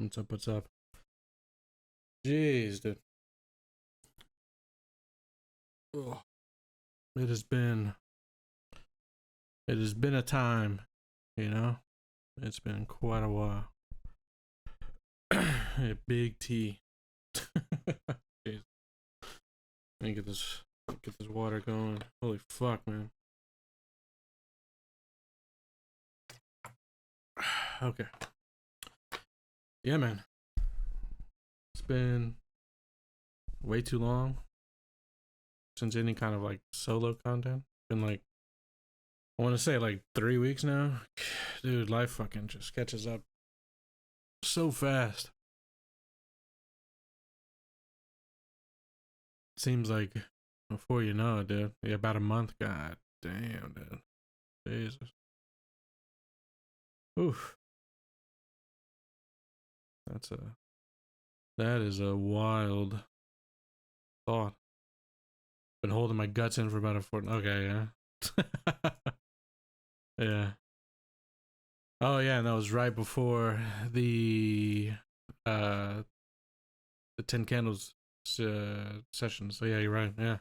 What's up? What's up? Jeez, dude. Ugh. It has been. It has been a time, you know. It's been quite a while. A big T. Jeez. Let me get this water going. Holy fuck, man. Okay. Yeah, man. It's been way too long since any kind of like solo content. Been like, I want to say like 3 weeks now. Dude, life fucking just catches up so fast. Seems like before you know it, dude. Yeah, about a month. God damn, dude. Jesus. Oof. That is a wild thought. Been holding my guts in for about a fortnight. Okay, yeah. Yeah. Oh yeah, and that was right before uh the 10 candles session. So yeah, you're right. Yeah.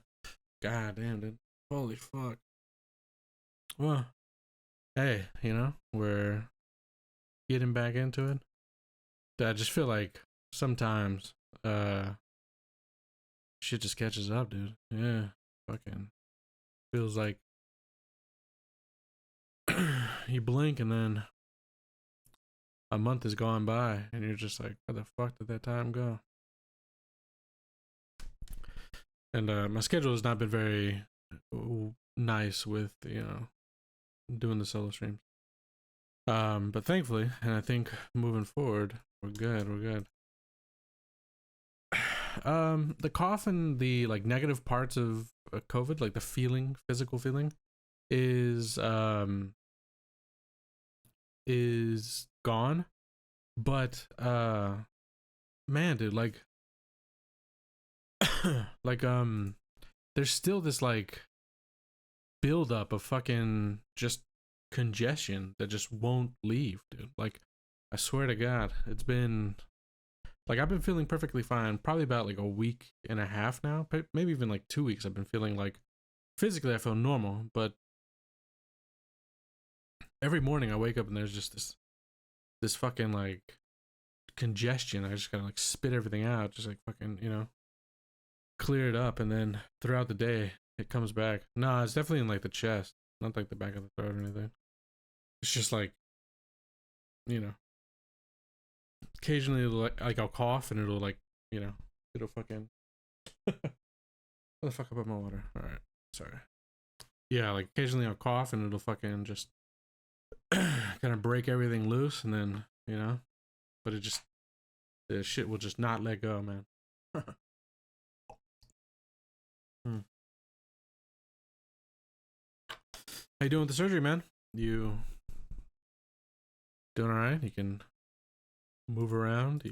God damn, dude. Holy fuck. Well, hey, we're getting back into it. I just feel like sometimes shit just catches up, dude. Yeah. Fucking feels like you blink and then a month has gone by and you're just like, where the fuck did that time go? And my schedule has not been very nice with, doing the solo streams. But thankfully, and I think moving forward, we're good. We're good. The cough and the like negative parts of COVID, like the physical feeling, is gone. But man, dude, like, like there's still this like buildup of fucking just congestion that just won't leave, dude. Like, I swear to God, it's been like I've been feeling perfectly fine, probably about like a week and a half now, maybe even like 2 weeks. I've been feeling like physically I feel normal, but every morning I wake up and there's just this fucking like congestion. I just gotta like spit everything out, just like fucking clear it up, and then throughout the day it comes back. Nah, it's definitely in like the chest, not like the back of the throat or anything. It's just like, you know, occasionally it'll like I'll cough and it'll like, it'll fucking what the fuck about my water? All right, sorry. Yeah, like occasionally I'll cough and it'll fucking just kind of break everything loose, and then but the shit will just not let go, man. Hmm. How you doing with the surgery, man? You doing all right? You can move around.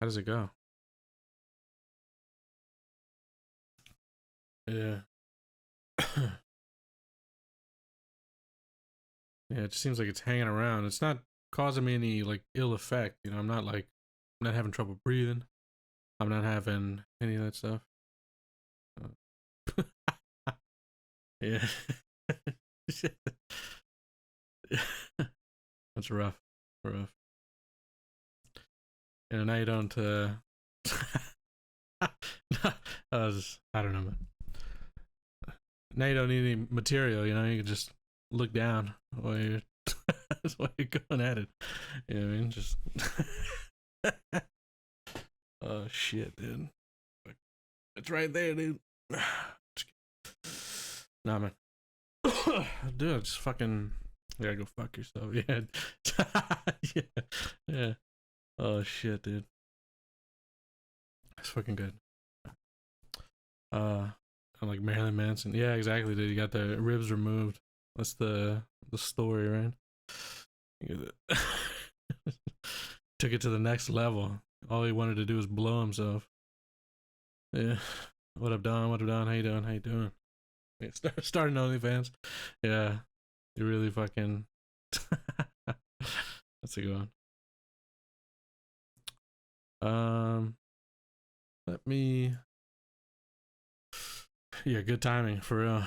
How does it go? Yeah. Yeah, it just seems like it's hanging around. It's not causing me any like ill effect. I'm not having trouble breathing. I'm not having any of that stuff. Yeah. That's rough. Rough. Now you don't I don't know, man. Now you don't need any material, you can just look down while you're while you're going at it. You know what I mean? Just oh shit, dude. It's right there, dude. Nah, man. Dude, just fucking. You gotta go fuck yourself. Yeah. Yeah. Yeah. Oh shit, dude. That's fucking good. I'm like Marilyn Manson. Yeah, exactly, dude. You got the ribs removed. That's the story, right? Took it to the next level. All he wanted to do was blow himself. Yeah. What up, Don? What up, Don? How you doing? How you doing? Yeah, starting OnlyFans. Yeah. You really fucking. That's a good one. Um, let me. Yeah, good timing for real.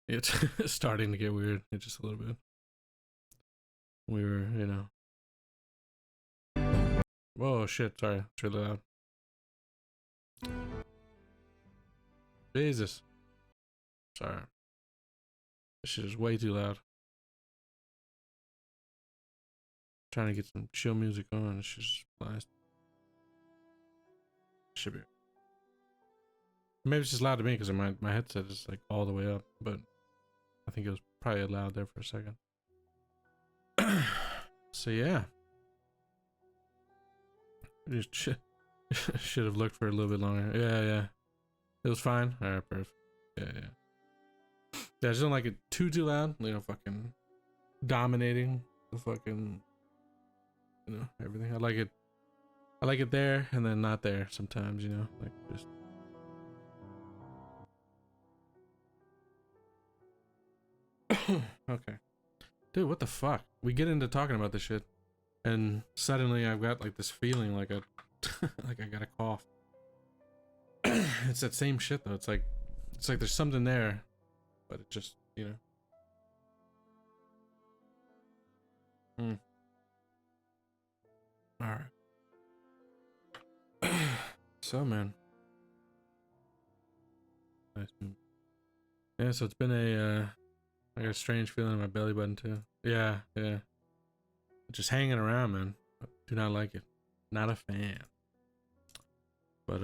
It's starting to get weird. Just a little bit. We were, Whoa, shit! Sorry, it's really loud. Jesus. Sorry. This shit is way too loud. Trying to get some chill music on. It's just blast. Should be. Maybe it's just loud to me because my headset is like all the way up, but I think it was probably loud there for a second. So yeah. Just should have looked for a little bit longer. Yeah. It was fine. Alright, perfect. Yeah. Yeah, I just don't like it too loud. Fucking dominating the fucking, everything. I like it there and then not there sometimes, like just. Okay. Dude, what the fuck? We get into talking about this shit and suddenly I've got like this feeling like like I got a cough. It's that same shit though. It's like there's something there, but it just, All right. So man. Nice. Yeah, so it's been I got a strange feeling in my belly button too. Yeah. Just hanging around, man. Do not like it. Not a fan. But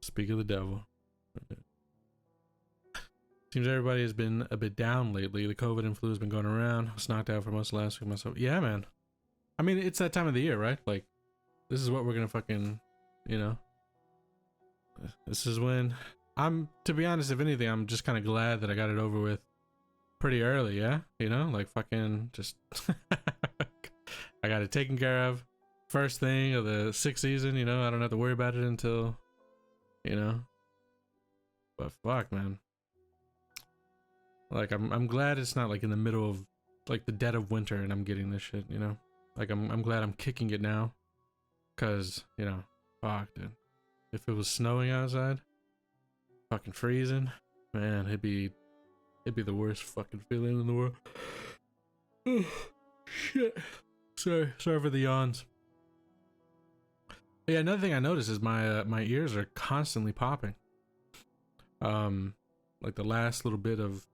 speak of the devil. Seems everybody has been a bit down lately. The COVID and flu has been going around. I was knocked out for most of last week myself. Yeah, man. I mean, it's that time of the year, right? Like, this is what we're gonna fucking, This is when to be honest, if anything, I'm just kind of glad that I got it over with pretty early, yeah? Like fucking just, I got it taken care of. First thing of the 6th season, I don't have to worry about it until, But fuck, man. Like, I'm glad it's not like in the middle of like the dead of winter and I'm getting this shit, Like I'm glad I'm kicking it now. Cause, fuck, dude. If it was snowing outside, fucking freezing, man, it'd be the worst fucking feeling in the world. Oh, shit. Sorry for the yawns. But yeah, another thing I noticed is my ears are constantly popping. Like the last little bit of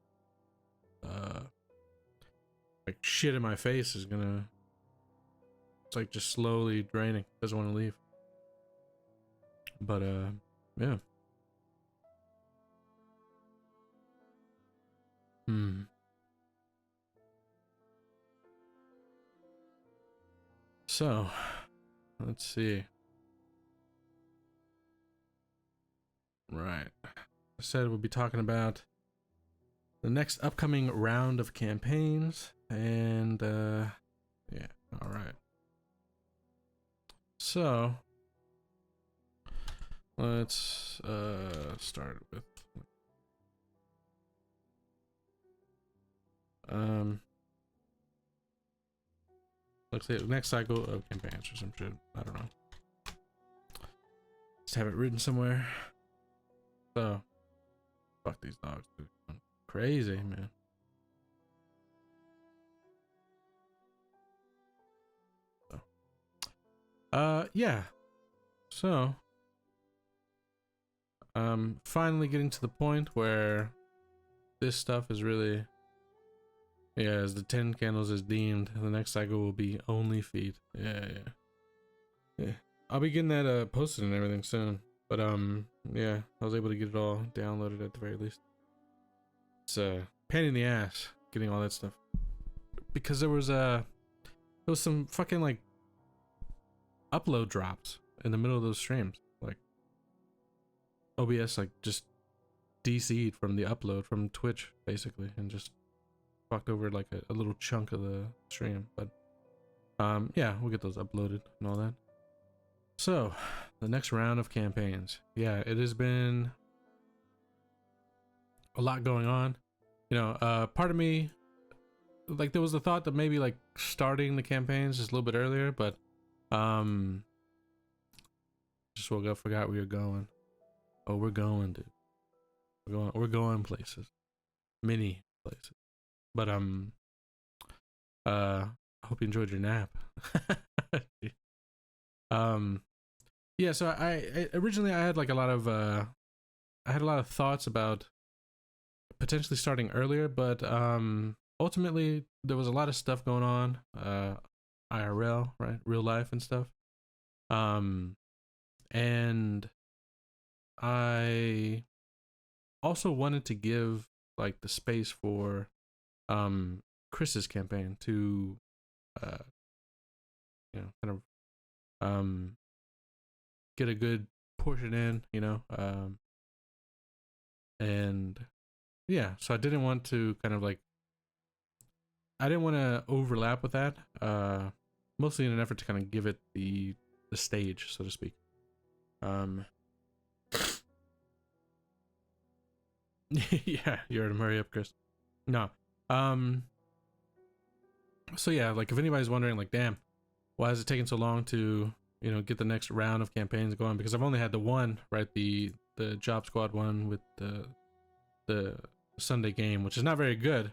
like shit in my face is gonna, it's like just slowly draining. Doesn't want to leave. But yeah. So, let's see. Right. I said we'll be talking about the next upcoming round of campaigns, and yeah, all right. So, let's start with let's say the next cycle of campaigns or some shit. I don't know. Just have it written somewhere. So, fuck these dogs, dude. I'm crazy, man. So, yeah. So, finally getting to the point where this stuff is really, yeah, as the 10 candles is deemed, the next cycle will be only feet. Yeah. I'll be getting that posted and everything soon. But yeah, I was able to get it all downloaded at the very least. It's pain in the ass getting all that stuff, because there was some fucking like upload drops in the middle of those streams. Like OBS like just DC'd from the upload from Twitch basically, and just fucked over like a little chunk of the stream. But yeah, we'll get those uploaded and all that. So the next round of campaigns, yeah, it has been a lot going on. You know, part of me, like, there was the thought that maybe like starting the campaigns just a little bit earlier, but just woke up, forgot we were going. Oh, we're going, dude. We're going places, many places. But I hope you enjoyed your nap. Yeah. So I originally I had like a lot of thoughts about potentially starting earlier, but ultimately there was a lot of stuff going on, IRL, right, real life and stuff. And I also wanted to give like the space for Chris's campaign to kind of get a good portion in, and yeah, so I didn't want to I didn't want to overlap with that, mostly in an effort to kind of give it the stage, so to speak. Yeah, you're to hurry up, Chris. No. So yeah, like if anybody's wondering, like, damn, why is it taking so long to, get the next round of campaigns going? Because I've only had the one, right? The Job Squad one with the Sunday game, which is not very good.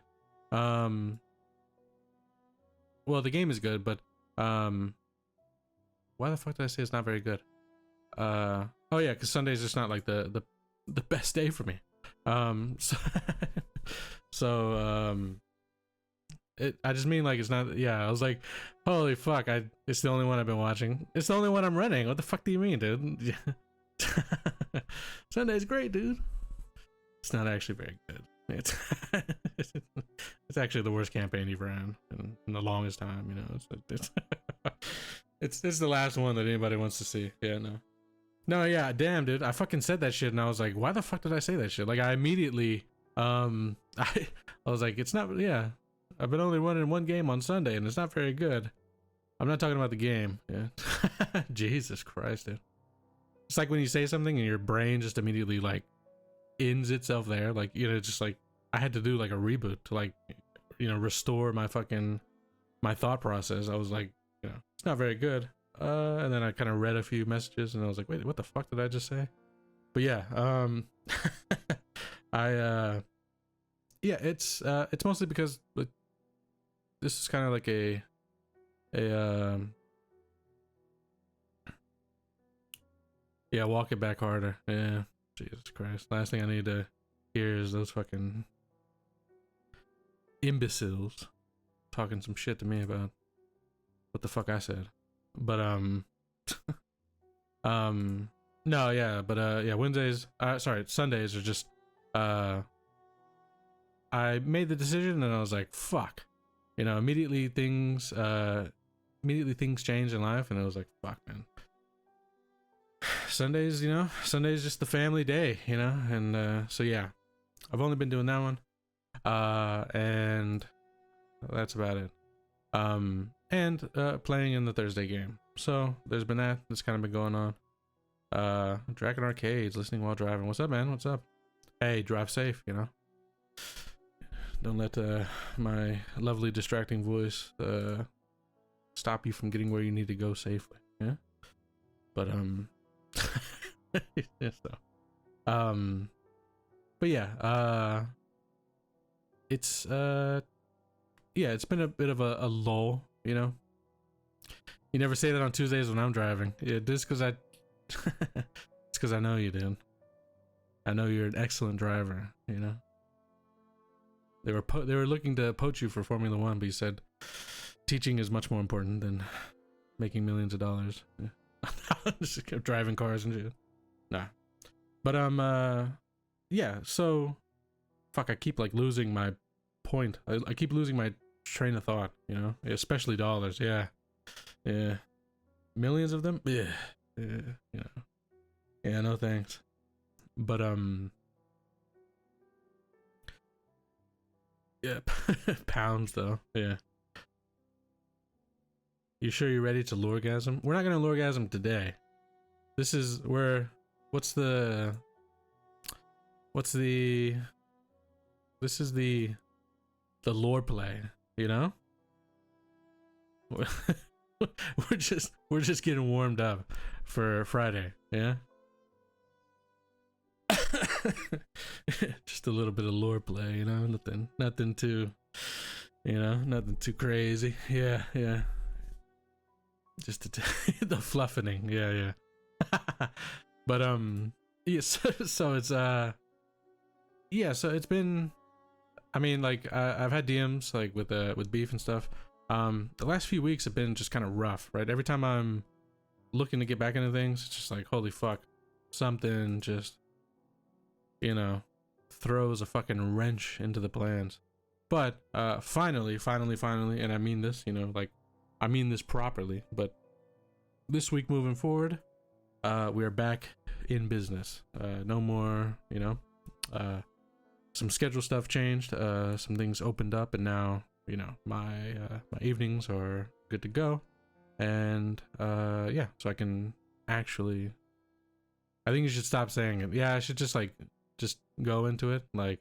Well, the game is good, but why the fuck did I say it's not very good? Oh yeah, because Sunday's just not like the best day for me. So I just mean like it's not. Yeah, I was like, holy fuck! It's the only one I've been watching. It's the only one I'm running. What the fuck do you mean, dude? Sunday's great, dude. It's not actually very good. It's it's actually the worst campaign you've ran in the longest time. It's the last one that anybody wants to see. Yeah, no, yeah, damn, dude. I fucking said that shit, and I was like, why the fuck did I say that shit? Like, I immediately, I was like, it's not. Yeah, I've been only running one game on Sunday, and it's not very good. I'm not talking about the game. Yeah, Jesus Christ, dude. It's like when you say something and your brain just immediately like ends itself there. Like, just like I had to do like a reboot to like, restore my thought process. I was like, it's not very good. And then I kind of read a few messages and I was like, wait, what the fuck did I just say? But yeah, yeah, it's mostly because this is kind of like yeah, walk it back harder. Yeah, Jesus Christ. Last thing I need to hear is those fucking imbeciles talking some shit to me about what the fuck I said. But no, yeah, but yeah, Sundays are just I made the decision and I was like, fuck. Immediately things changed in life and I was like, fuck, man. Sunday's just the family day, and so yeah, I've only been doing that one, and that's about it. And playing in the Thursday game. So there's been that's kind of been going on. Dragon Arcades, listening while driving. What's up, man? What's up? Hey, drive safe, Don't let my lovely distracting voice stop you from getting where you need to go safely. Yeah. But yeah, but yeah, it's yeah, it's been a bit of a lull, You never say that on Tuesdays when I'm driving. Yeah, just because it's because I know you, dude. I know you're an excellent driver. They were looking to poach you for Formula One, but you said teaching is much more important than making millions of dollars. Yeah. Just kept driving cars and shit. Nah, but yeah. So, fuck. I keep like losing my point. I keep losing my train of thought. Especially dollars. Yeah. Millions of them. Yeah. Yeah. No thanks. But yeah. Pounds though. Yeah. You sure you're ready to lorgasm? We're not gonna lorgasm today. This is where. What's the This is the lore play, you know? we're just getting warmed up for Friday, yeah? Just a little bit of lore play, you know, nothing too, you know, nothing too crazy. Yeah, yeah. Just the fluffing, yeah. But yeah, so it's yeah, so it's been, I mean, like I've had DMs like with beef and stuff. The last few weeks have been just kind of rough, right? Every time I'm looking to get back into things, it's just like, holy fuck, something just, you know, throws a fucking wrench into the plans. But finally, and I mean this, you know, like I mean this properly, but this week moving forward, we are back in business. No more, you know, some schedule stuff changed, some things opened up, and now, you know, my evenings are good to go. And yeah, so I can actually, I think you should stop saying it. Yeah, I should just go into it, like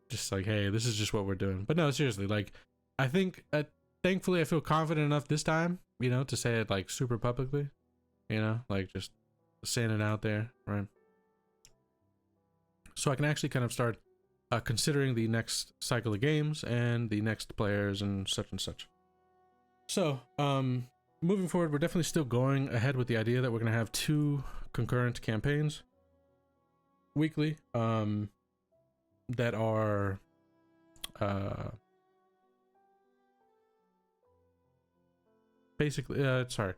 just like, hey, this is just what we're doing. But no, seriously, like I think thankfully I feel confident enough this time, you know, to say it like super publicly, you know, like just saying it out there, right? So I can actually kind of start considering the next cycle of games and the next players and such. So moving forward, we're definitely still going ahead with the idea that we're going to have 2 concurrent campaigns weekly that are basically that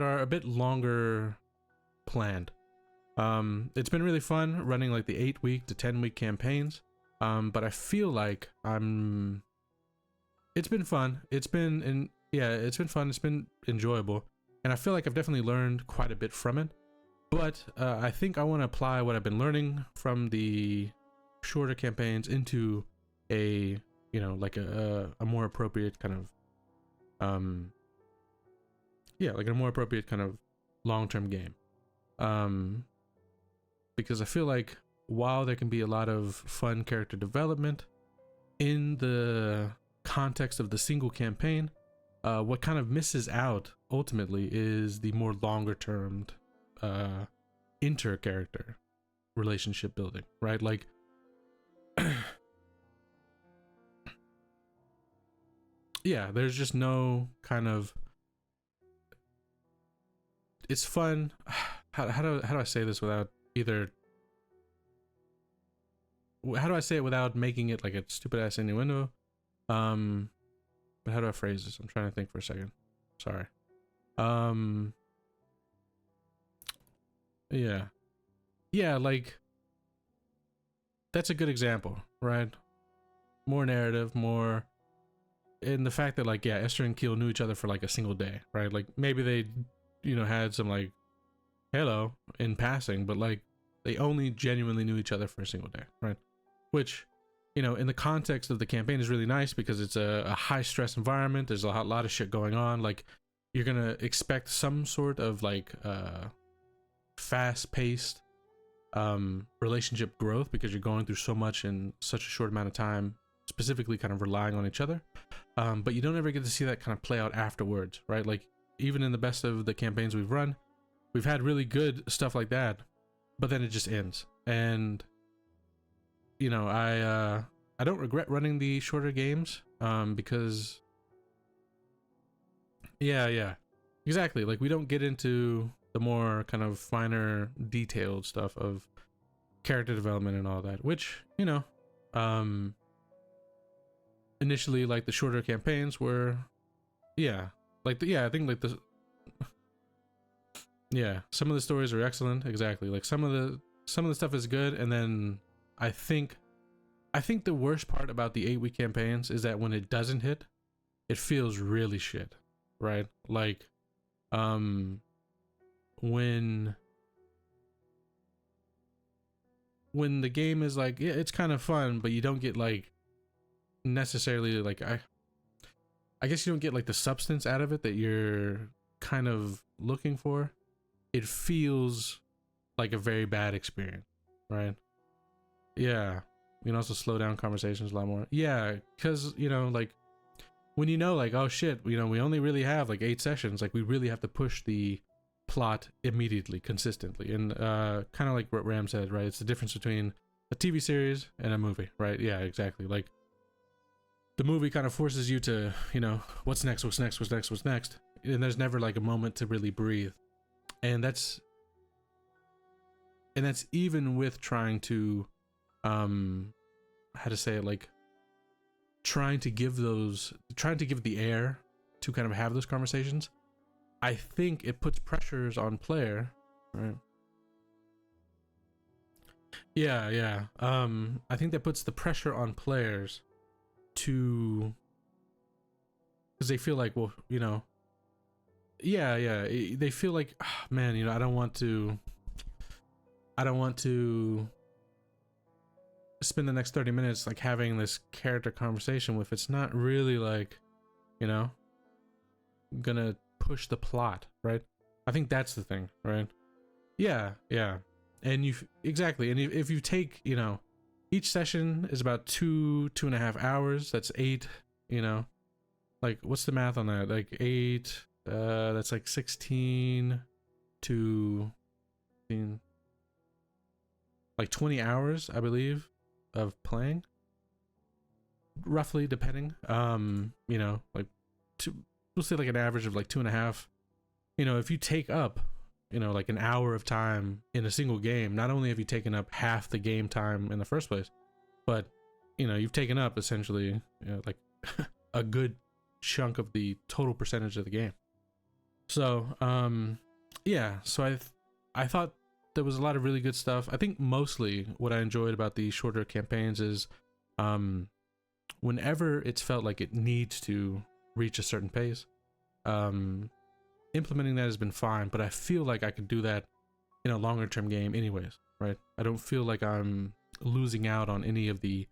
are a bit longer planned. It's been really fun running like the 8-week to 10-week campaigns, but I feel like it's been fun. It's been fun. It's been enjoyable, and I feel like I've definitely learned quite a bit from it. But I think I want to apply what I've been learning from the shorter campaigns into a, you know, like a more appropriate kind of like a more appropriate kind of long-term game. Because I feel like while there can be a lot of fun character development in the context of the single campaign, what kind of misses out ultimately is the more longer-termed inter-character relationship building, right? Like yeah, there's just no kind of, it's fun. How do I say this without either, how do I say it without making it like a stupid ass innuendo? But how do I phrase this? I'm trying to think for a second. Sorry. Yeah, like that's a good example, right? More narrative, more in the fact that like, yeah, Esther and Keel knew each other for like a single day, right? Like maybe they, you know, had some like hello in passing, but like they only genuinely knew each other for a single day, right? Which, you know, in the context of the campaign is really nice because it's a high stress environment. There's a lot of shit going on. Like you're gonna expect some sort of like fast paced relationship growth because you're going through so much in such a short amount of time, specifically kind of relying on each other. But you don't ever get to see that kind of play out afterwards, right? Like even in the best of the campaigns we've run, we've had really good stuff like that, but then it just ends. And you know, I don't regret running the shorter games because yeah, exactly, like we don't get into the more kind of finer detailed stuff of character development and all that, which, you know, initially like the shorter campaigns were, yeah, like I think like the yeah, some of the stories are excellent, exactly, like some of the stuff is good, and then I think the worst part about the 8-week campaigns is that when it doesn't hit, it feels really shit, right? Like when the game is like, yeah, it's kind of fun, but you don't get like necessarily like, I guess you don't get like the substance out of it that you're kind of looking for. It feels like a very bad experience, right? Yeah. You can also slow down conversations a lot more. Yeah, because, you know, like, when you know, like, oh shit, you know, we only really have like 8 sessions, like, we really have to push the plot immediately, consistently. And kind of like what Ram said, right? It's the difference between a TV series and a movie, right? Yeah, exactly. Like, the movie kind of forces you to, you know, what's next, what's next, what's next, what's next. And there's never like a moment to really breathe. And that's even with trying to how to say it, like, trying to give the air to kind of have those conversations. I think it puts pressures on player, right? Yeah. I think that puts the pressure on players to, because they feel like, well, you know, yeah, they feel like, oh, man, you know, I don't want to spend the next 30 minutes like having this character conversation with, it's not really like, you know, gonna push the plot, right? I think that's the thing, right? Yeah. And you exactly, and if you take, you know, each session is about 2.5 hours, that's 8, you know, like, what's the math on that? Like 8, that's like 16 to 16, like 20 hours, I believe, of playing, roughly, depending. You know, like, we'll say like an average of like 2.5. You know, if you take up, you know, like an hour of time in a single game, not only have you taken up half the game time in the first place, but, you know, you've taken up essentially, you know, like a good chunk of the total percentage of the game. So yeah, so I thought there was a lot of really good stuff. I think mostly what I enjoyed about the shorter campaigns is whenever it's felt like it needs to reach a certain pace, implementing that has been fine, but I feel like I could do that in a longer term game anyways, right? I don't feel like I'm losing out on any of the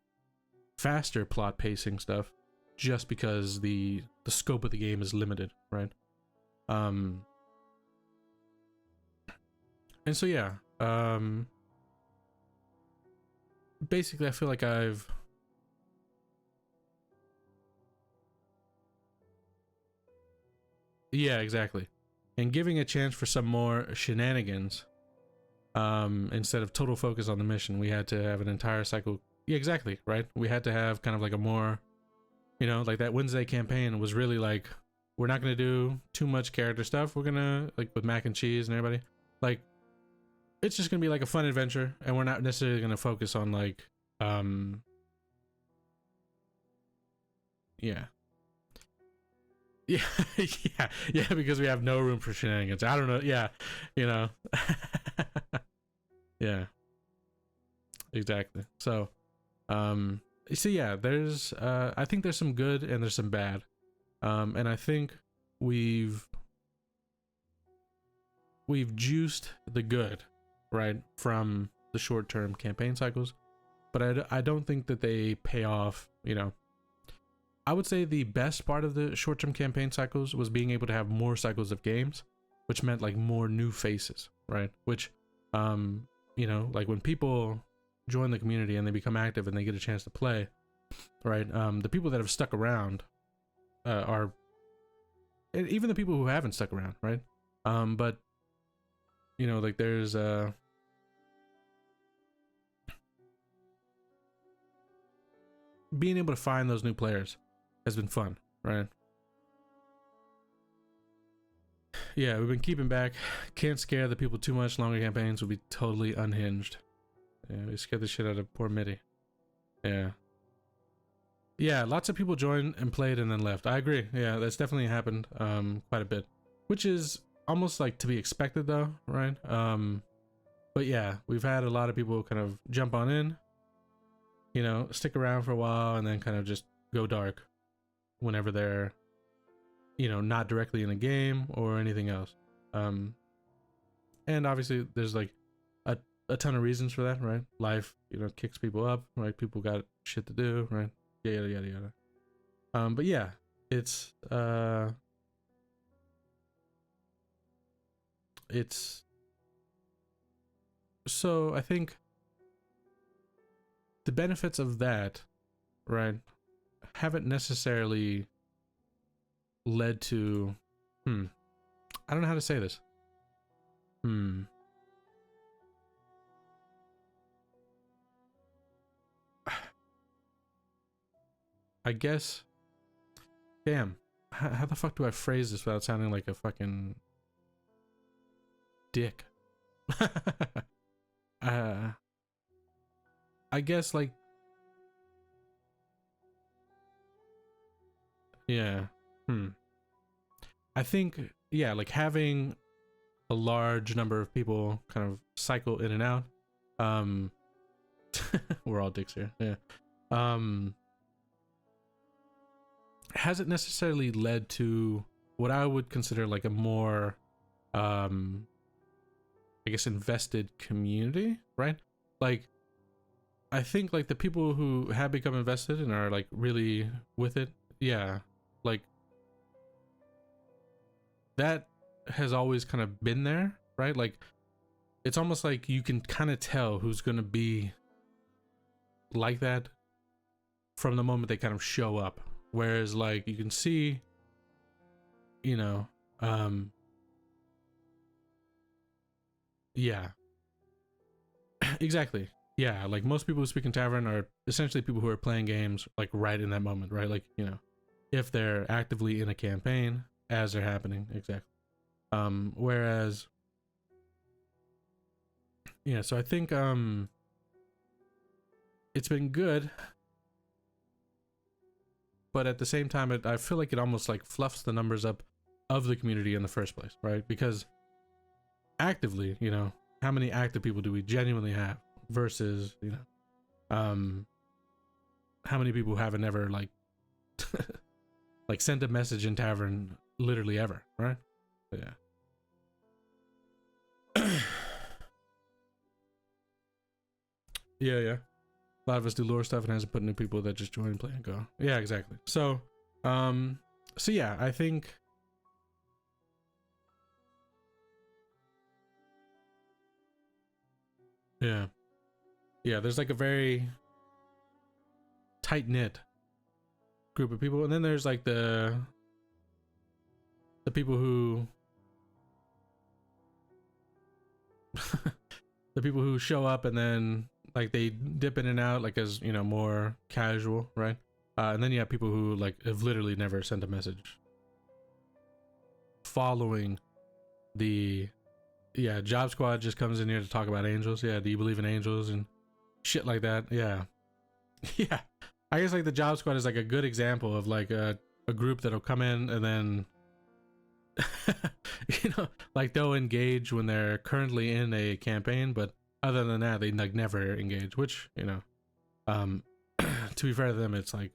faster plot pacing stuff just because the scope of the game is limited, right? And so yeah, basically I feel like yeah, exactly. And giving a chance for some more shenanigans, instead of total focus on the mission, we had to have an entire cycle. Yeah, exactly, right? We had to have kind of like a more, you know, like that Wednesday campaign was really like, we're not gonna do too much character stuff. We're gonna, like, with Mac and Cheese and everybody, like, it's just gonna be like a fun adventure, and we're not necessarily gonna focus on like, yeah. Yeah, yeah, because we have no room for shenanigans. I don't know. Yeah, you know. Yeah, exactly. So yeah, there's I think there's some good and there's some bad. And I think we've juiced the good, right, from the short-term campaign cycles, but I don't think that they pay off, you know. I would say the best part of the short-term campaign cycles was being able to have more cycles of games, which meant like more new faces, right? Which, you know, like when people join the community and they become active and they get a chance to play, right? The people that have stuck around are, and even the people who haven't stuck around, right? But, you know, like there's being able to find those new players has been fun, right? Yeah, we've been keeping back. Can't scare the people too much. Longer campaigns will be totally unhinged. Yeah, we scared the shit out of poor Mitty. Yeah. Yeah, lots of people joined and played and then left. I agree. Yeah, that's definitely happened quite a bit. Which is almost like to be expected though, right? But yeah, we've had a lot of people kind of jump on in, you know, stick around for a while and then kind of just go dark whenever they're, you know, not directly in a game or anything else. And obviously there's like a ton of reasons for that, right? Life, you know, kicks people up, right? People got shit to do, right? Yada yada yada. But yeah, it's so I think the benefits of that, right, haven't necessarily led to, I don't know how to say this. I guess, damn, how the fuck do I phrase this without sounding like a fucking dick? I guess, like, yeah, I think, yeah, like having a large number of people kind of cycle in and out, we're all dicks here, yeah, hasn't necessarily led to what I would consider like a more, I guess, invested community, right? Like, I think like the people who have become invested and are like really with it, yeah, like that has always kind of been there, right? Like, it's almost like you can kind of tell who's gonna be like that from the moment they kind of show up. Whereas like you can see, you know, yeah, exactly. Yeah, like most people who speak in Tavern are essentially people who are playing games like right in that moment, right? Like, you know, if they're actively in a campaign as they're happening, exactly. Whereas, yeah, so I think it's been good, but at the same time, I feel like it almost like fluffs the numbers up of the community in the first place, right? Because actively, you know, how many active people do we genuinely have versus, you know, how many people haven't ever like like sent a message in Tavern literally ever, right? But yeah. Yeah. A lot of us do lore stuff and hasn't put new people that just join and play and go. Yeah, exactly. So yeah, I think yeah, there's like a very tight knit group of people, and then there's like the people who the people who show up and then like they dip in and out, like, as you know, more casual, right? And then you have people who like have literally never sent a message following the Job Squad just comes in here to talk about angels. Yeah, do you believe in angels and shit like that? Yeah. Yeah, I guess like the Job Squad is like a good example of like a group that'll come in and then you know, like they'll engage when they're currently in a campaign, but other than that, they like never engage. Which, you know, to be fair to them, it's like,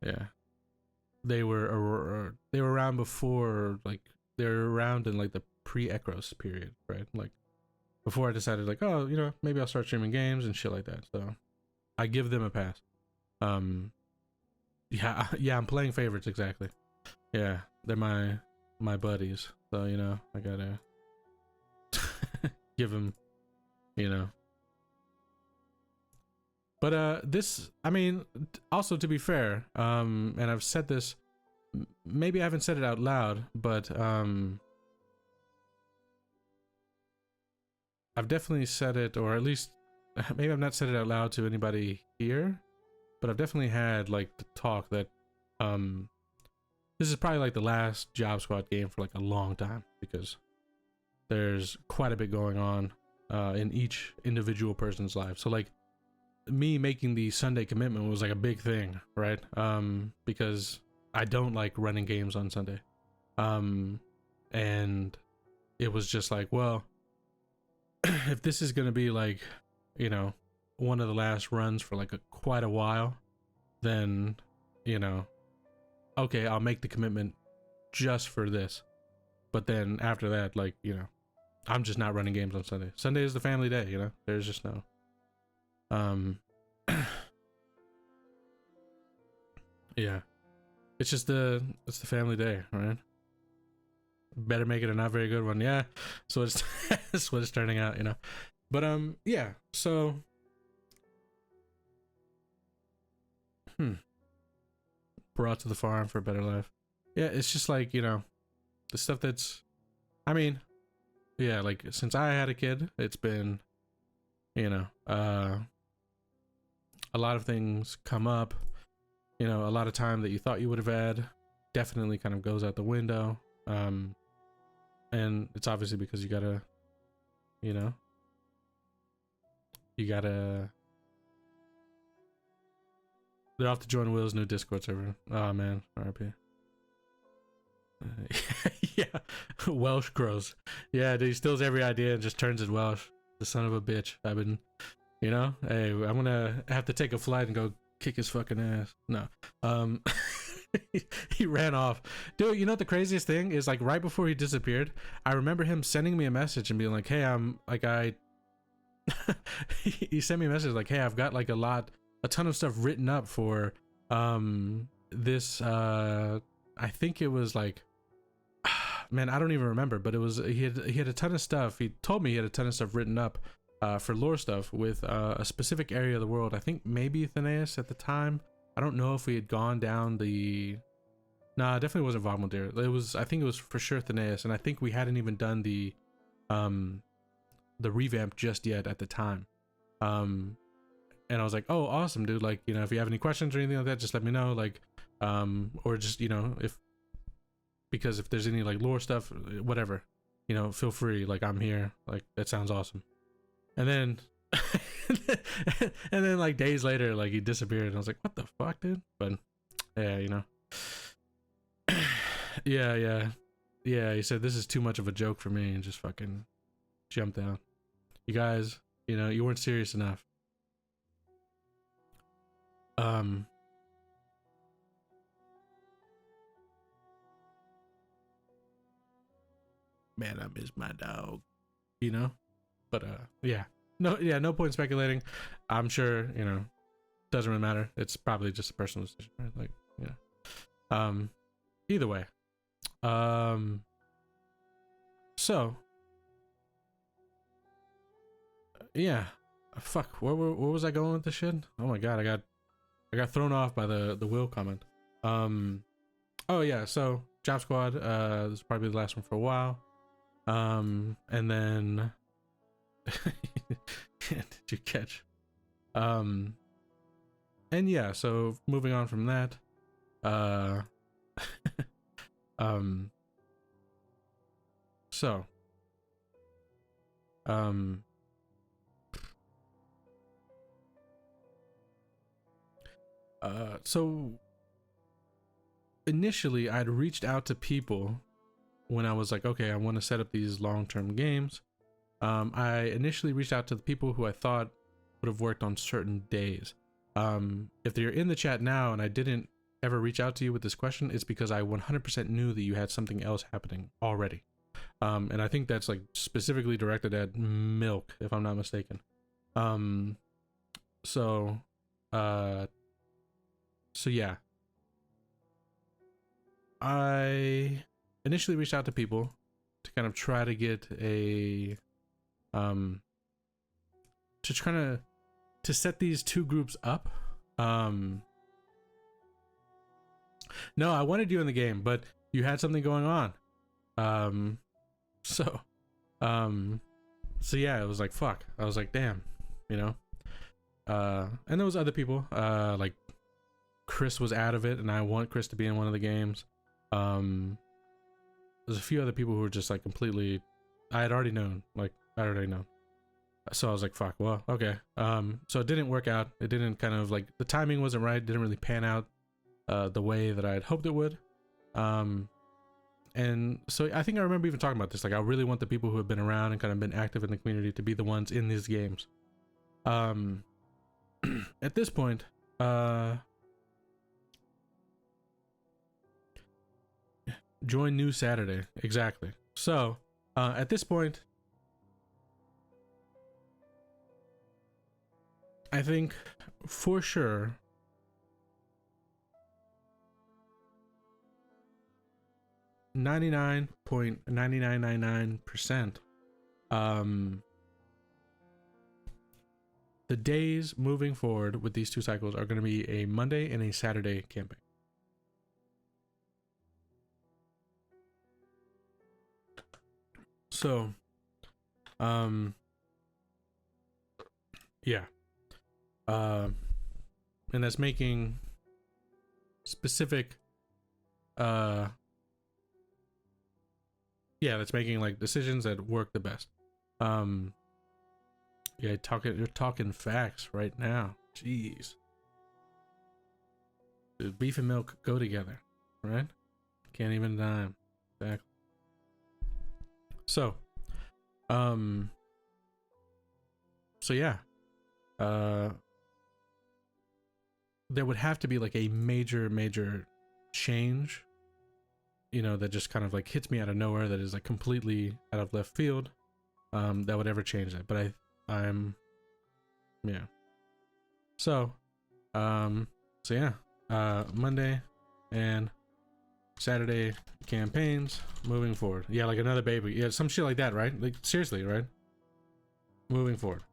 yeah, they were around before, like they were around in like the pre-Ekros period, right? Like before I decided like, oh, you know, maybe I'll start streaming games and shit like that. So I give them a pass. Yeah, I'm playing favorites, exactly. Yeah, they're my buddies, so you know I gotta give them, you know. But this, I mean, also to be fair, and I've said this, maybe I haven't said it out loud, but I've definitely said it, or at least maybe I've not said it out loud to anybody here, but I've definitely had like the talk that this is probably like the last Job Squad game for like a long time, because there's quite a bit going on in each individual person's life. So like me making the Sunday commitment was like a big thing, right? Because I don't like running games on Sunday. And it was just like, well, if this is gonna be like, you know, one of the last runs for like quite a while, then, you know, okay, I'll make the commitment just for this. But then after that, like, you know, I'm just not running games on Sunday. Sunday is the family day, you know? There's just no yeah. It's just it's the family day, right? Better make it a not very good one. Yeah. So it's that's what it's turning out, you know. But yeah, so Brought to the farm for a better life. Yeah, it's just like, you know, the stuff that's, I mean, yeah, like since I had a kid, it's been, you know, a lot of things come up, you know, a lot of time that you thought you would have had definitely kind of goes out the window. And it's obviously because you gotta, you know, they're off to join Will's new Discord server. Oh man, RIP. Yeah, Welsh grows. Yeah, dude, he steals every idea and just turns it Welsh. The son of a bitch. I've been, you know, hey, I'm gonna have to take a flight and go kick his fucking ass. No, he ran off, dude. You know what the craziest thing is? Like right before he disappeared, I remember him sending me a message and being like, "Hey, I'm like he sent me a message like, "Hey, I've got like a ton of stuff written up for this I think it was like man, I don't even remember, but it was he had a ton of stuff. He told me he had a ton of stuff written up for lore stuff with a specific area of the world. I think maybe Athenaeus at the time. I don't know if we had gone down the Nah, it definitely wasn't Vogmeldir. It was, I think it was for sure Athenaeus, and I think we hadn't even done the revamp just yet at the time. And I was like, oh awesome, dude, like, you know, if you have any questions or anything like that, just let me know, like or just, you know, because if there's any like lore stuff, whatever, you know, feel free, like I'm here, like that sounds awesome. And then and then like days later, like he disappeared and I was like, what the fuck, dude? But yeah, you know. yeah he said this is too much of a joke for me and just fucking jumped out. You guys, you know, you weren't serious enough. Man, I miss my dog, you know. But yeah, no point speculating. I'm sure, you know, doesn't really matter. It's probably just a personal decision, right? Like, you know. Either way, so yeah, fuck, where was I going with this shit? Oh my god, I got thrown off by the Will comment. Oh yeah, so Job Squad, this is probably the last one for a while. And then did you catch? And yeah, so moving on from that, so so initially I'd reached out to people when I was like, okay, I want to set up these long-term games. I initially reached out to the people who I thought would have worked on certain days. If you're in the chat now and I didn't ever reach out to you with this question, it's because I 100% knew that you had something else happening already. And I think that's like specifically directed at Milk, if I'm not mistaken. So yeah, I initially reached out to people to kind of try to get a to set these two groups up. No, I wanted you in the game, but you had something going on. So yeah, it was like, fuck. I was like, damn, you know. And there was other people, like Chris was out of it, and I want Chris to be in one of the games. There's a few other people who were just like completely, I had already known, like I already know. So I was like, fuck, well, okay. So it didn't work out. It didn't kind of like, the timing wasn't right. It didn't really pan out the way that I had hoped it would. And so I think I remember even talking about this. Like, I really want the people who have been around and kind of been active in the community to be the ones in these games. At this point, join new Saturday. Exactly. So, at this point, I think for sure 99.9999% the days moving forward with these 2 cycles are going to be a Monday and a Saturday campaign. So, yeah. And that's making specific, that's making like decisions that work the best. Yeah, you're talking facts right now. Jeez. Dude, beef and milk go together, right? Can't even deny 'em. Exactly. So, yeah. There would have to be like a major change, you know, that just kind of like hits me out of nowhere, that is like completely out of left field, that would ever change that. But I'm yeah. So yeah, Monday and Saturday campaigns moving forward. Yeah, like another baby. Yeah, some shit like that, right? Like seriously, right? Moving forward.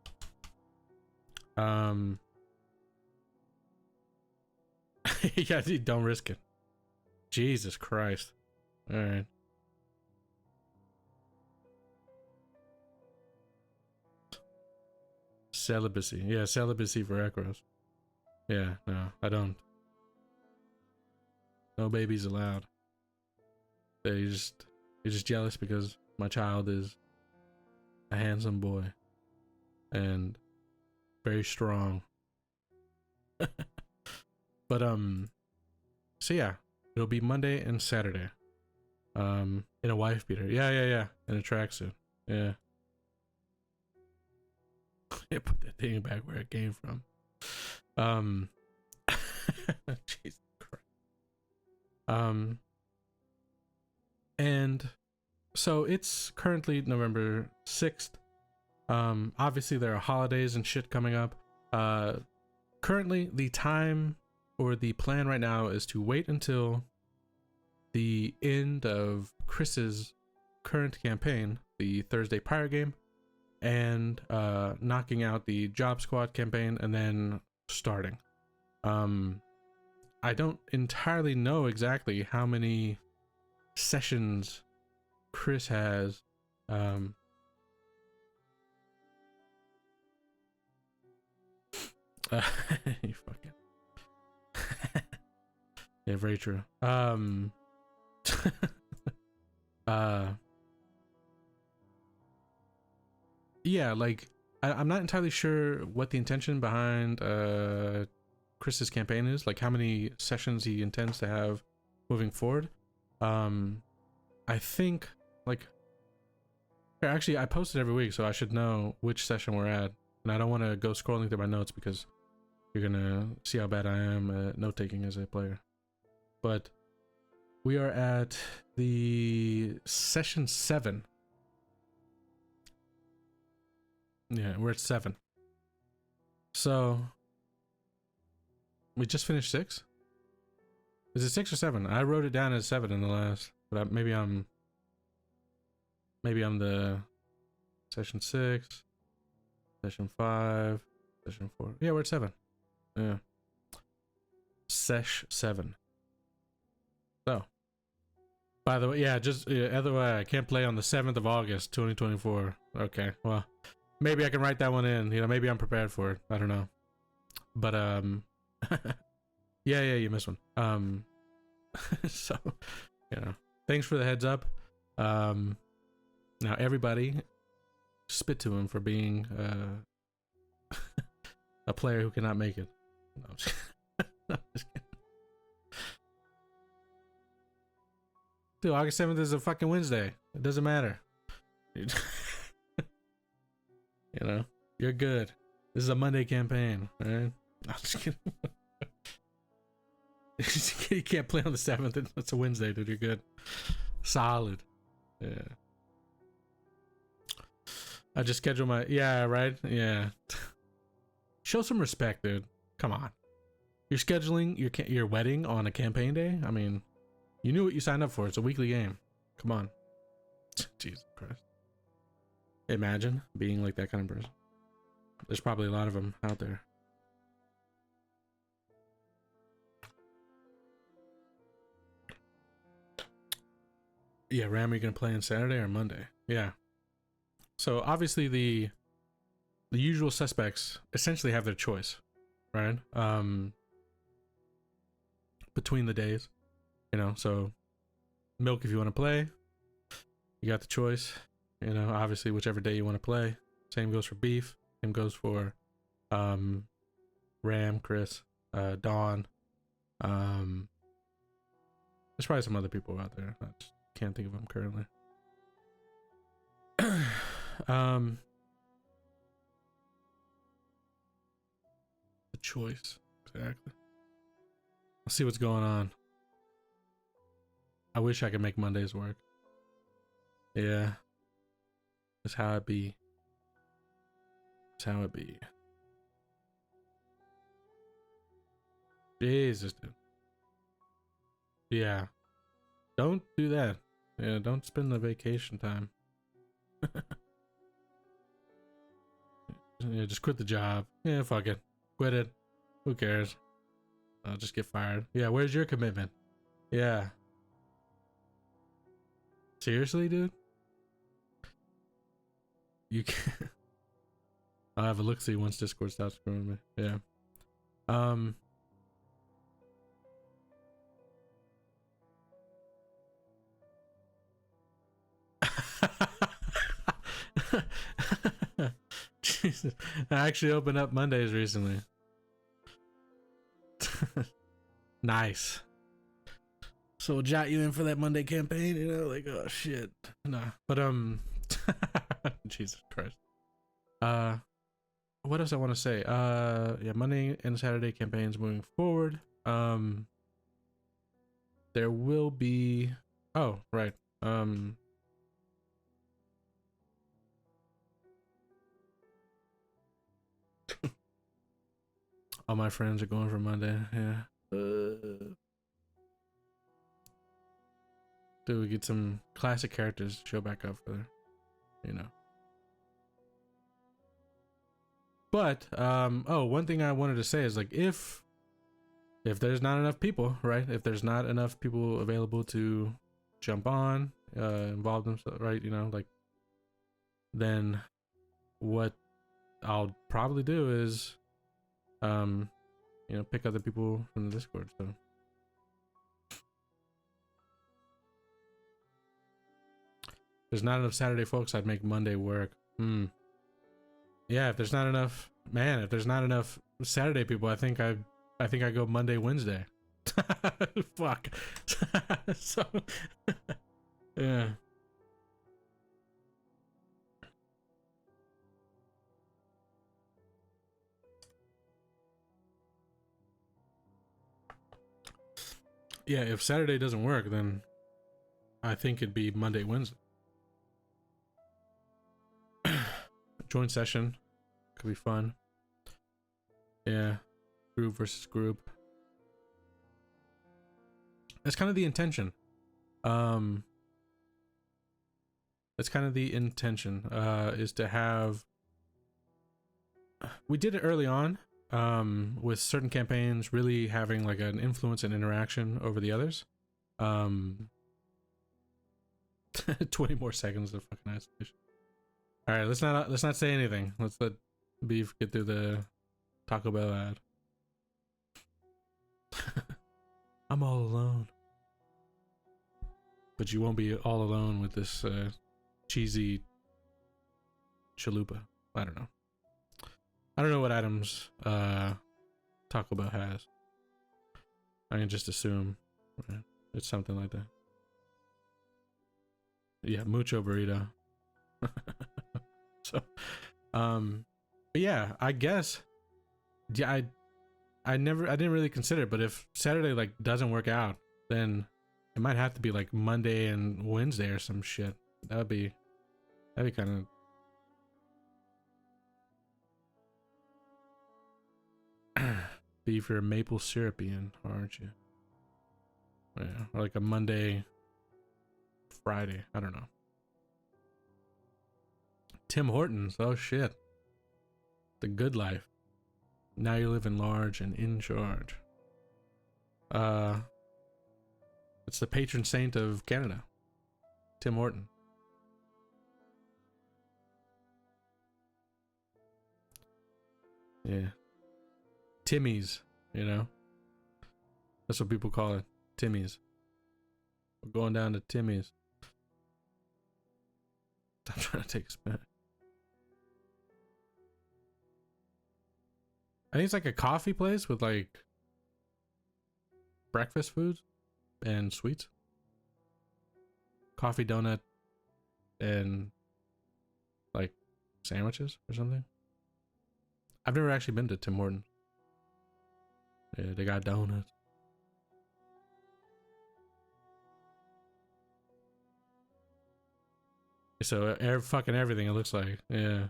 Yeah, dude, don't risk it. Jesus Christ. All right. Celibacy. Yeah, celibacy for Ekros. Yeah, no, I don't. No babies allowed. You're just jealous because my child is a handsome boy and very strong. But so yeah, it'll be Monday and Saturday. In a wife beater. Yeah. In a tracksuit. Yeah. Yeah, put that thing back where it came from. Jesus Christ. And so it's currently November 6th. Obviously there are holidays and shit coming up. Currently the time or the plan right now is to wait until the end of Chris's current campaign, the Thursday Pirate game, and knocking out the Job Squad campaign and then starting. I don't entirely know exactly how many sessions Chris has. You fucking yeah, very true. Yeah, like I'm not entirely sure what the intention behind Chris's campaign is, like how many sessions he intends to have moving forward. I think like actually I post it every week, so I should know which session we're at, and I don't want to go scrolling through my notes because you're gonna see how bad I am at note taking as a player. But we are at the session 7. Yeah, we're at 7. So we just finished 6. Is it 6 or 7? I wrote it down as 7 in the last, but maybe I'm the session 6, session 5, session 4. Yeah, we're at 7. Yeah, sesh 7. So, by the way, yeah, just other way, I can't play on the 7th of August, 2024. Okay, well, maybe I can write that one in. You know, maybe I'm prepared for it. I don't know. But yeah, you missed one. So, you know, thanks for the heads up. Now everybody, spit to him for being a player who cannot make it. No, I'm just, no, I'm just kidding. Dude, August 7th is a fucking Wednesday. It doesn't matter. You know, you're good. This is a Monday campaign, all right? I'm just kidding. You can't play on the 7th. It's a Wednesday, dude. You're good. Solid. Yeah. I just schedule my... Yeah, right? Yeah. Show some respect, dude. Come on. You're scheduling your wedding on a campaign day? I mean, you knew what you signed up for. It's a weekly game. Come on. Jesus Christ. Imagine being like that kind of person. There's probably a lot of them out there. Yeah, Ram, are you gonna play on Saturday or Monday? Yeah. So obviously the usual suspects essentially have their choice, right? Between the days, you know. So Milk, if you want to play, you got the choice. You know, obviously whichever day you want to play. Same goes for Beef. Same goes for Ram, Chris, Dawn. There's probably some other people out there. I just can't think of them currently. The choice, exactly. Let's see what's going on. I wish I could make Mondays work. Yeah, that's how it be. That's how it be. Jesus, dude. Yeah. Don't do that. Yeah, don't spend the vacation time. Yeah, just quit the job. Yeah, fuck it. Quit it. Who cares? I'll just get fired. Yeah, where's your commitment? Yeah. Seriously, dude? You can't. I'll have a look-see once Discord stops screwing me. Yeah. Jesus. I actually opened up Mondays recently. Nice. So we'll jot you in for that Monday campaign, you know, like, oh shit. Nah. But Jesus Christ. What else I want to say? Yeah, Monday and Saturday campaigns moving forward. There will be, oh, right. All my friends are going for Monday. Yeah. Do we get some classic characters to show back up for, you know. But oh, one thing I wanted to say is, like, if there's not enough people, right? If there's not enough people available to jump on, involve themselves, right? You know, like, then what I'll probably do is, you know, pick other people from the Discord. So if there's not enough Saturday folks, I'd make Monday work. Yeah, if there's not enough, man, if there's not enough Saturday people, I think I go Monday, Wednesday. Fuck. So yeah. Yeah, if Saturday doesn't work, then I think it'd be Monday, Wednesday. Joint session could be fun. Yeah, group versus group. That's kind of the intention. That's kind of the intention. Is to have. We did it early on. With certain campaigns really having like an influence and interaction over the others. 20 more seconds of fucking isolation. All right, let's not say anything. Let's let Beef get through the Taco Bell ad. I'm all alone, but you won't be all alone with this cheesy chalupa. I don't know. I don't know what items Taco Bell has. I can just assume it's something like that. Yeah, mucho burrito. So, but yeah, I guess. Yeah, I didn't really consider it, but if Saturday like doesn't work out, then it might have to be like Monday and Wednesday or some shit. That'd be kind of. Beef, you're maple syrupian, aren't you? Yeah, or like a Monday, Friday. I don't know. Tim Hortons. Oh shit. The good life. Now you're living large and in charge. It's the patron saint of Canada, Tim Horton. Yeah. Timmy's, you know? That's what people call it. Timmy's. We're going down to Timmy's. I'm trying to take a spin. I think it's like a coffee place with like breakfast foods and sweets. Coffee, donut, and like sandwiches or something. I've never actually been to Tim Hortons. Yeah, they got donuts. So fucking everything it looks like. Yeah.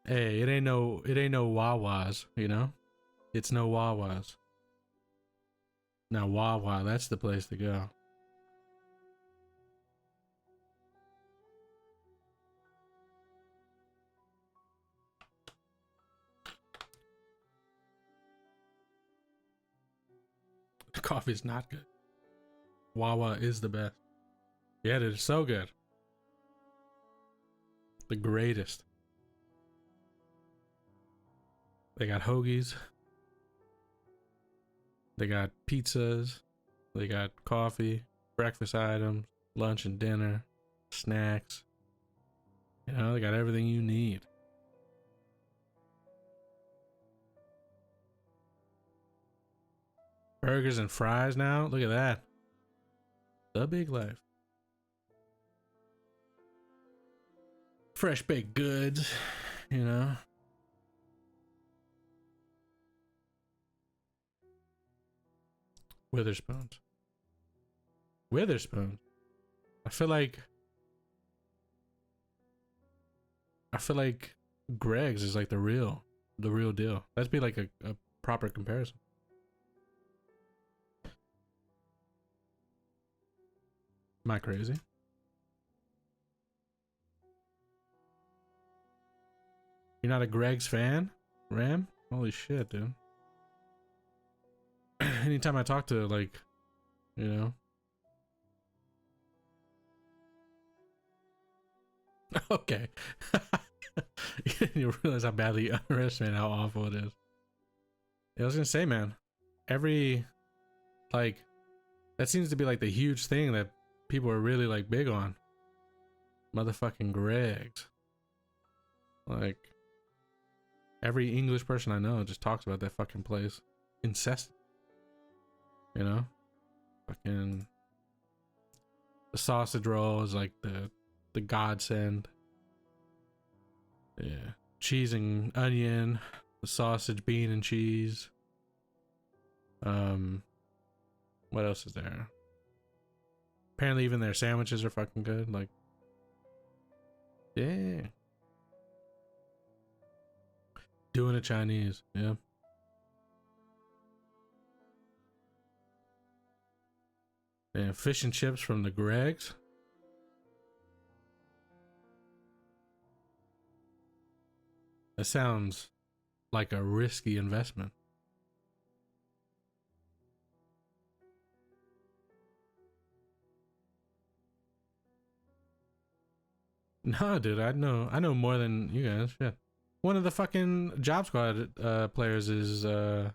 Hey, it ain't no Wawa's, you know? It's no Wawa's. Now Wawa, that's the place to go. The coffee's not good. Wawa is the best. Yeah, dude, it's so good. The greatest. They got hoagies. They got pizzas. They got coffee, breakfast items, lunch and dinner, snacks. You know, they got everything you need. Burgers and fries now? Look at that. The big life. Fresh baked goods, you know. Witherspoons. Witherspoons. I feel like Greg's is like the real deal. That'd be like a proper comparison. Am I crazy? You're not a Greg's fan, Ram? Holy shit, dude. Anytime I talk to, like, you know. Okay. You realize how badly you underestimate how awful it is. Yeah, I was gonna say, man, that seems to be like the huge thing that people are really like big on. Motherfucking Greg's. Like, every English person I know just talks about that fucking place incessant. You know? Fucking the sausage roll is like the godsend. Yeah. Cheese and onion, the sausage, bean and cheese. What else is there? Apparently even their sandwiches are fucking good. Like, yeah. Doing it Chinese, yeah. And fish and chips from the Greg's. That sounds like a risky investment. No, dude, I know more than you guys. Shit. One of the fucking Job Squad players is a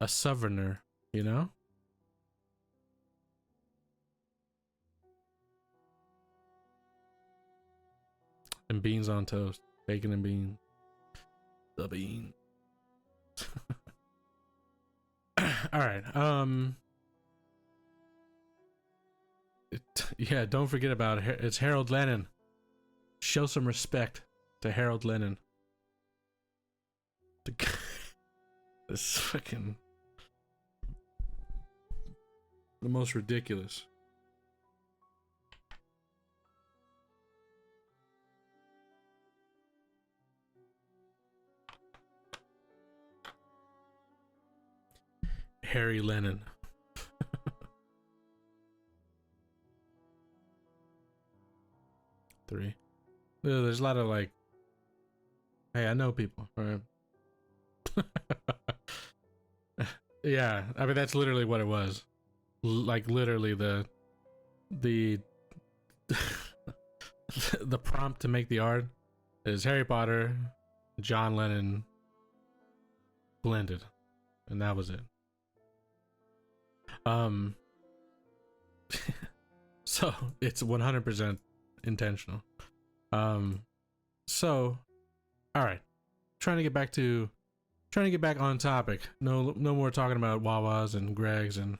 southerner, you know? And beans on toast. Bacon and beans. The bean. Alright, yeah, don't forget about it. It's Harold Lennon. Show some respect to Harold Lennon. This fucking the most ridiculous. Harry Lennon. Three. There's a lot of like, hey, I know people, right? Yeah, I mean that's literally what it was. Like literally the the prompt to make the art is Harry Potter, John Lennon blended, and that was it. Um, so it's 100% intentional. So all right, trying to get back on topic. No more talking about Wawa's and Greg's and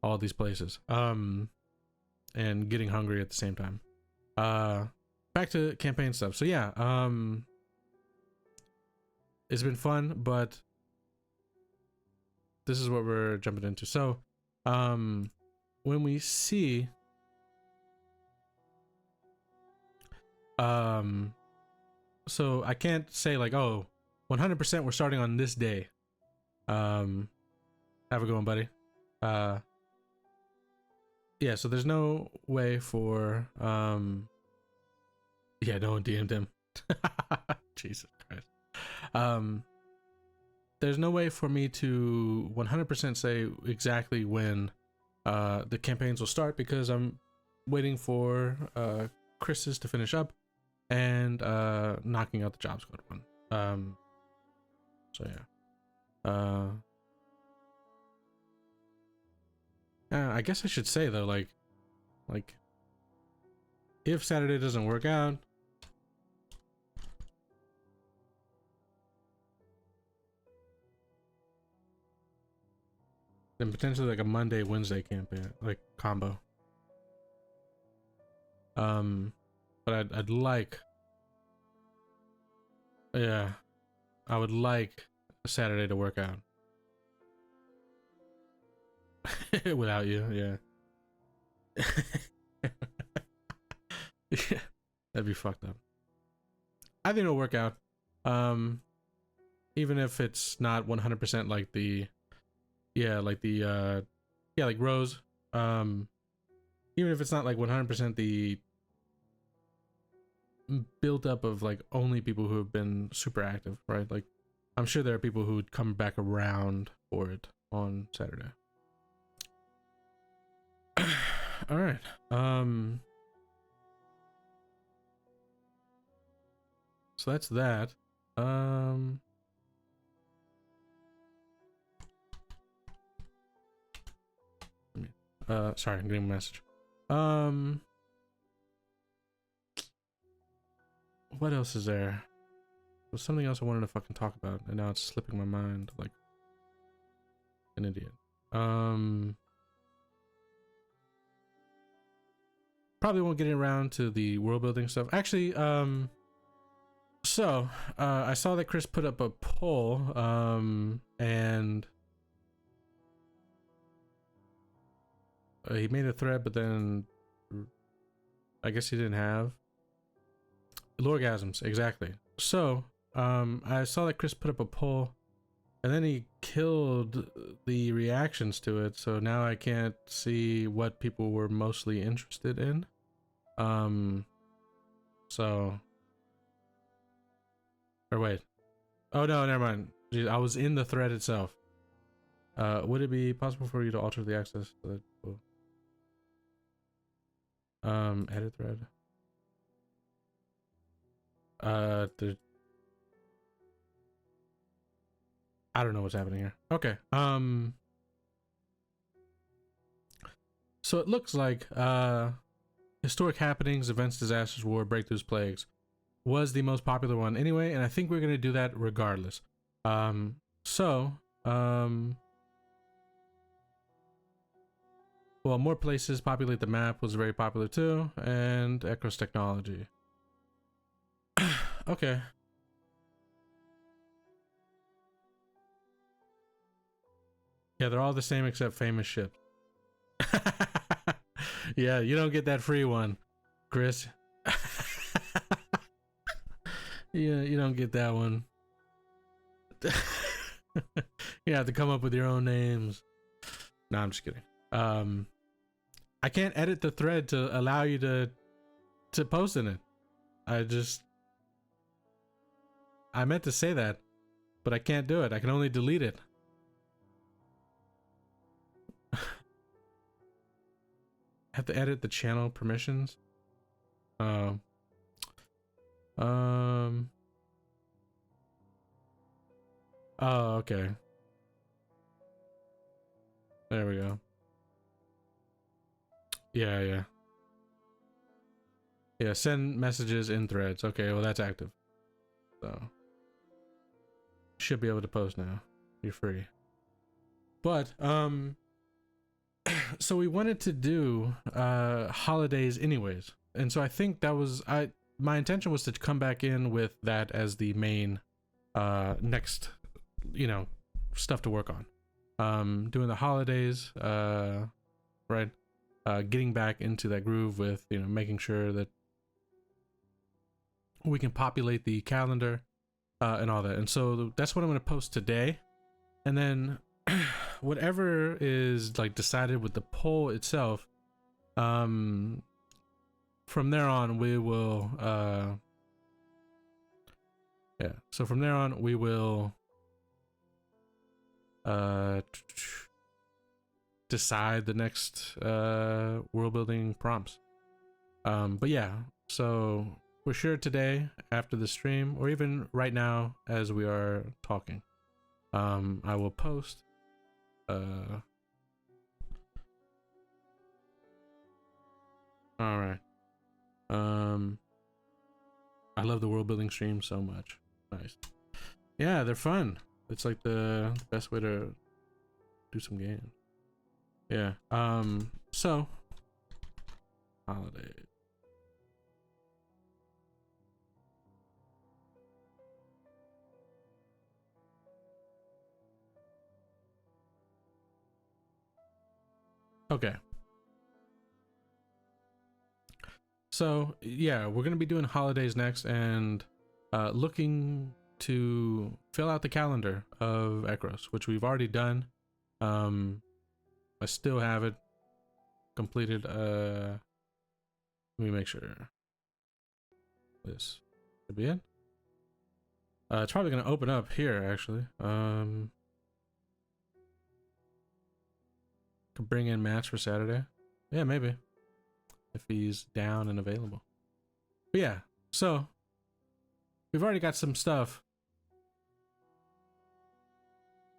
all these places. And getting hungry at the same time. Back to campaign stuff. So yeah, it's been fun, but this is what we're jumping into. So, when we see, so I can't say like, oh, 100% we're starting on this day. Have a good one, buddy. Yeah, so there's no way for, yeah, no one DM'd him. Jesus Christ. There's no way for me to 100% say exactly when the campaigns will start because I'm waiting for Chris's to finish up and knocking out the job squad one. So yeah. I guess I should say though, like if Saturday doesn't work out, then potentially like a Monday Wednesday campaign, like combo. But I'd like, yeah, I would like Saturday to work out. Without you, yeah. Yeah, that'd be fucked up. I think it'll work out. Even if it's not 100% like the, yeah, like the, yeah, like Rose. Even if it's not like 100% the build up of like only people who have been super active, right? Like, I'm sure there are people who'd come back around for it on Saturday. All right. So that's that. Sorry, I'm getting a message. What else is there? There was something else I wanted to fucking talk about, and now it's slipping my mind like an idiot. Probably won't get around to the world building stuff. Actually, so I saw that Chris put up a poll, and he made a thread, but then I guess he didn't have Lorgasms, exactly. So I saw that Chris put up a poll, and then he killed the reactions to it, so now I can't see what people were mostly interested in. So, or wait, oh no, never mind. Jeez, I was in the thread itself. Would it be possible for you to alter the access to the edit thread? I don't know what's happening here. Okay. So it looks like historic happenings, events, disasters, war, breakthroughs, plagues was the most popular one anyway, and I think we're gonna do that regardless. Well, more places populate the map was very popular too, and Ekros technology. Okay. Yeah, they're all the same except famous ships. Yeah, you don't get that free one, Chris. Yeah, you don't get that one. You have to come up with your own names. No, I'm just kidding. I can't edit the thread to allow you to post in it. I meant to say that, but I can't do it. I can only delete it. I have to edit the channel permissions. Oh. Oh, okay. There we go. Yeah. Yeah, send messages in threads. Okay, well that's active. So should be able to post now. You're free. But so we wanted to do holidays anyways. And so I think that was my intention was to come back in with that as the main next, you know, stuff to work on. Doing the holidays, right? Getting back into that groove with, you know, making sure that we can populate the calendar and all that. And so that's what I'm going to post today. And then whatever is like decided with the poll itself, from there on we will so from there on we will decide the next world building prompts. But yeah, so for sure today after the stream, or even right now as we are talking, I will post all right. I love the world building streams so much. Nice. Yeah, they're fun. It's like the best way to do some games. Yeah. So holidays. Okay. So yeah, we're gonna be doing holidays next, and looking to fill out the calendar of Ekros, which we've already done. I still have it completed. Let me make sure this should be it. It's probably gonna open up here actually. Could bring in match for Saturday. Yeah, maybe. If he's down and available. But yeah, so we've already got some stuff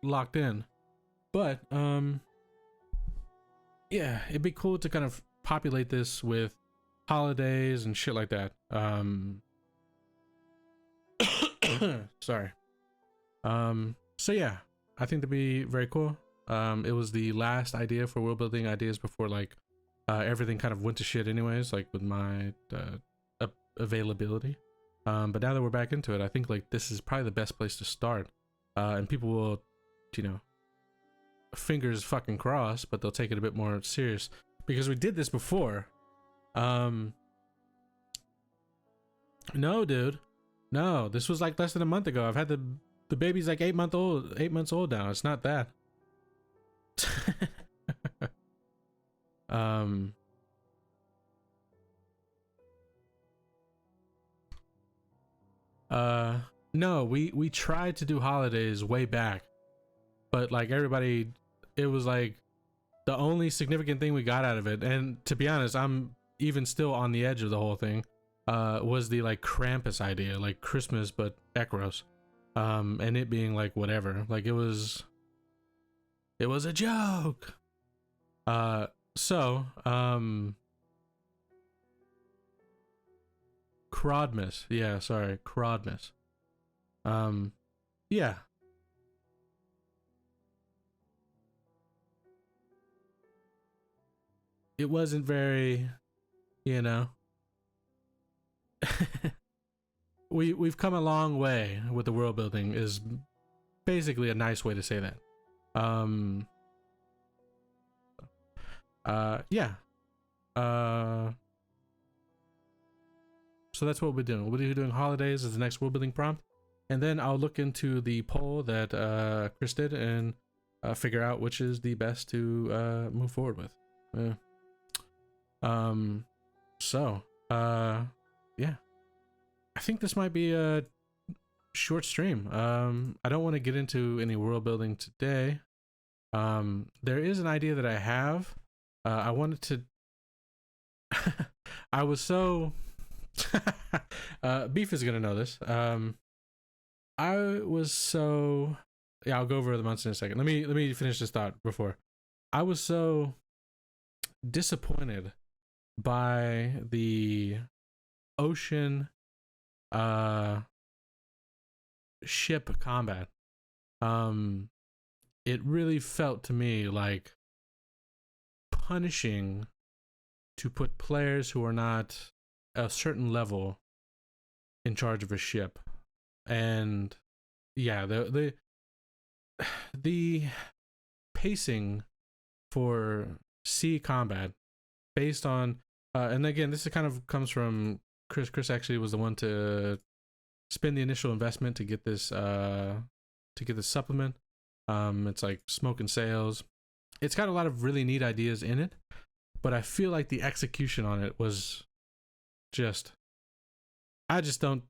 locked in. But yeah, it'd be cool to kind of populate this with holidays and shit like that. Sorry. So yeah, I think that'd be very cool. It was the last idea for world building ideas before like everything kind of went to shit anyways, like with my availability. But now that we're back into it, I think like this is probably the best place to start. And people will, you know, fingers fucking crossed, but they'll take it a bit more serious because we did this before. No, dude, no, this was like less than a month ago. I've had the baby's like 8 months old now. It's not that. No, we tried to do holidays way back, but like everybody, it was like the only significant thing we got out of it, and to be honest, I'm even still on the edge of the whole thing, was the like Krampus idea, like Christmas but Ekros, and it being like whatever, like it was a joke. So Crodmas, yeah, sorry, Crodmas. Yeah. It wasn't very, you know. We've come a long way with the world building is basically a nice way to say that. Yeah. So that's what we're doing. We'll be doing holidays as the next world building prompt, and then I'll look into the poll that Chris did and figure out which is the best to move forward with. Yeah. So yeah. I think this might be a short stream. I don't want to get into any world building today. There is an idea that I have. I wanted to. I was so. Beef is gonna know this. I was so. Yeah, I'll go over the months in a second. Let me finish this thought before. I was so disappointed by the ocean ship combat. It really felt to me like punishing to put players who are not a certain level in charge of a ship. And yeah, the pacing for sea combat based on and again, this is kind of comes from Chris actually was the one to spend the initial investment to get this supplement. It's like Smoke and Sails. It's got a lot of really neat ideas in it, but I feel like the execution on it was just I just don't,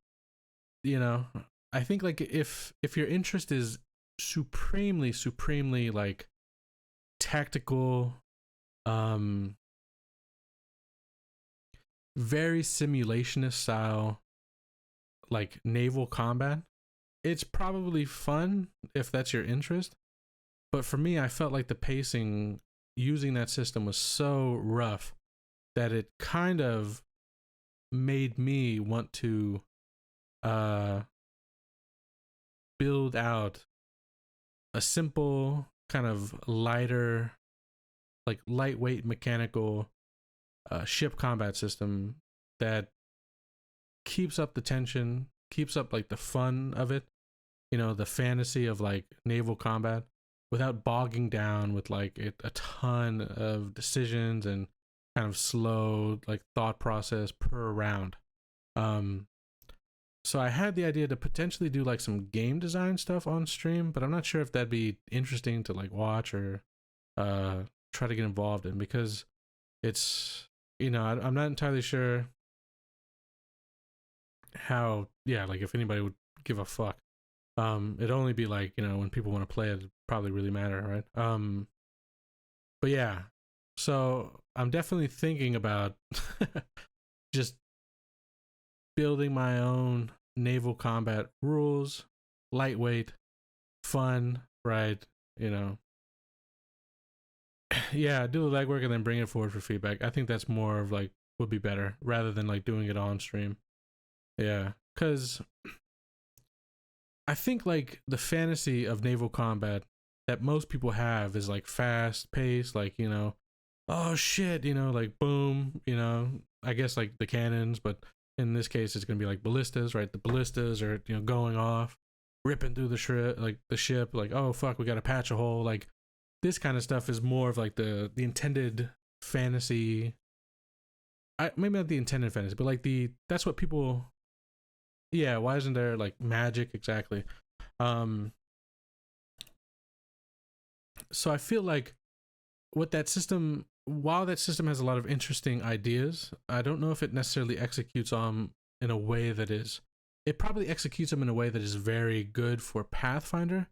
I think like if your interest is supremely like tactical, very simulationist style, like naval combat, it's probably fun if that's your interest. But for me, I felt like the pacing using that system was so rough that it kind of made me want to build out a simple kind of lighter, like lightweight mechanical ship combat system that keeps up the tension, keeps up like the fun of it, the fantasy of like naval combat without bogging down with like a ton of decisions and kind of slow like thought process per round. So I had the idea to potentially do like some game design stuff on stream, but I'm not sure if that'd be interesting to like watch or try to get involved in, because it's I'm not entirely sure how, yeah, like if anybody would give a fuck. It'd only be like, when people want to play it, it'd probably really matter, right? But yeah, so I'm definitely thinking about just building my own naval combat rules, lightweight, fun, right? Yeah, do the legwork and then bring it forward for feedback. I think that's more of like would be better rather than like doing it on stream. Yeah, because I think like the fantasy of naval combat that most people have is like fast paced, like, oh shit, like boom, I guess like the cannons, but in this case it's gonna be like ballistas, right? The ballistas are, going off, ripping through the ship, like, oh fuck, we gotta patch a hole. Like this kind of stuff is more of like the intended fantasy. Maybe not the intended fantasy, but like that's what people. Yeah, why isn't there like magic exactly? So I feel like what that system, while that system has a lot of interesting ideas, I don't know if it necessarily executes them in a way that is. It probably executes them in a way that is very good for Pathfinder,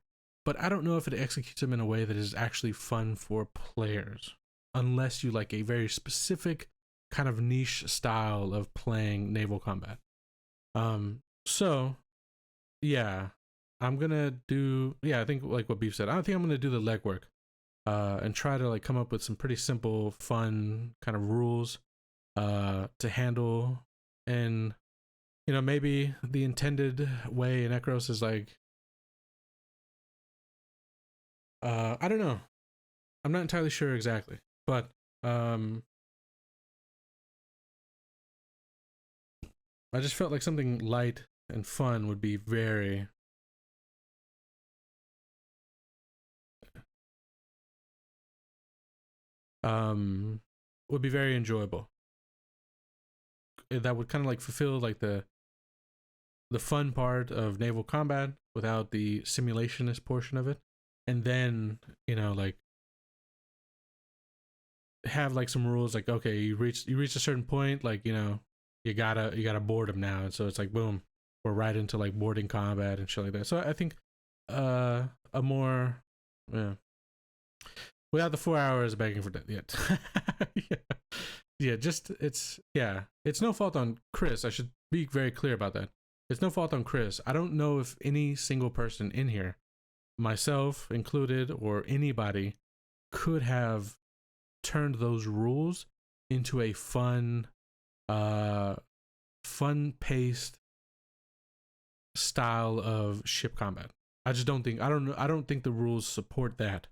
but I don't know if it executes them in a way that is actually fun for players, unless you like a very specific kind of niche style of playing naval combat. So yeah, I'm gonna do, I think like what Beef said, I think I'm gonna do the legwork and try to like come up with some pretty simple, fun kind of rules to handle. And maybe the intended way in Ekros is like I don't know, I'm not entirely sure exactly, but I just felt like something light and fun would be very would be very enjoyable. That would kind of like fulfill like the fun part of naval combat without the simulationist portion of it, and then like have like some rules, like okay, you reach a certain point, like you gotta board them now, and so it's like boom, we're right into like boarding combat and shit like that. So I think a more yeah, without the 4 hours begging for death yet. Yeah. Yeah, just it's no fault on Chris. I should be very clear about that. It's no fault on Chris. I don't know if any single person in here, myself included, or anybody, could have turned those rules into a fun paced style of ship combat. I just don't think I don't think the rules support that.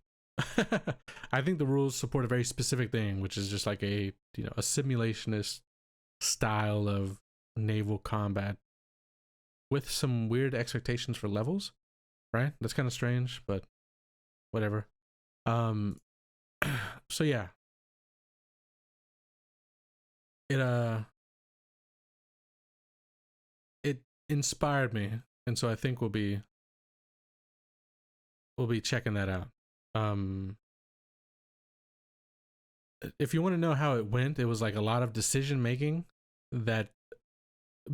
I think the rules support a very specific thing, which is just like a a simulationist style of naval combat with some weird expectations for levels, right? That's kind of strange, but whatever. Um so yeah, it it inspired me, and so I think we'll be checking that out. Um if you want to know how it went, it was like a lot of decision making that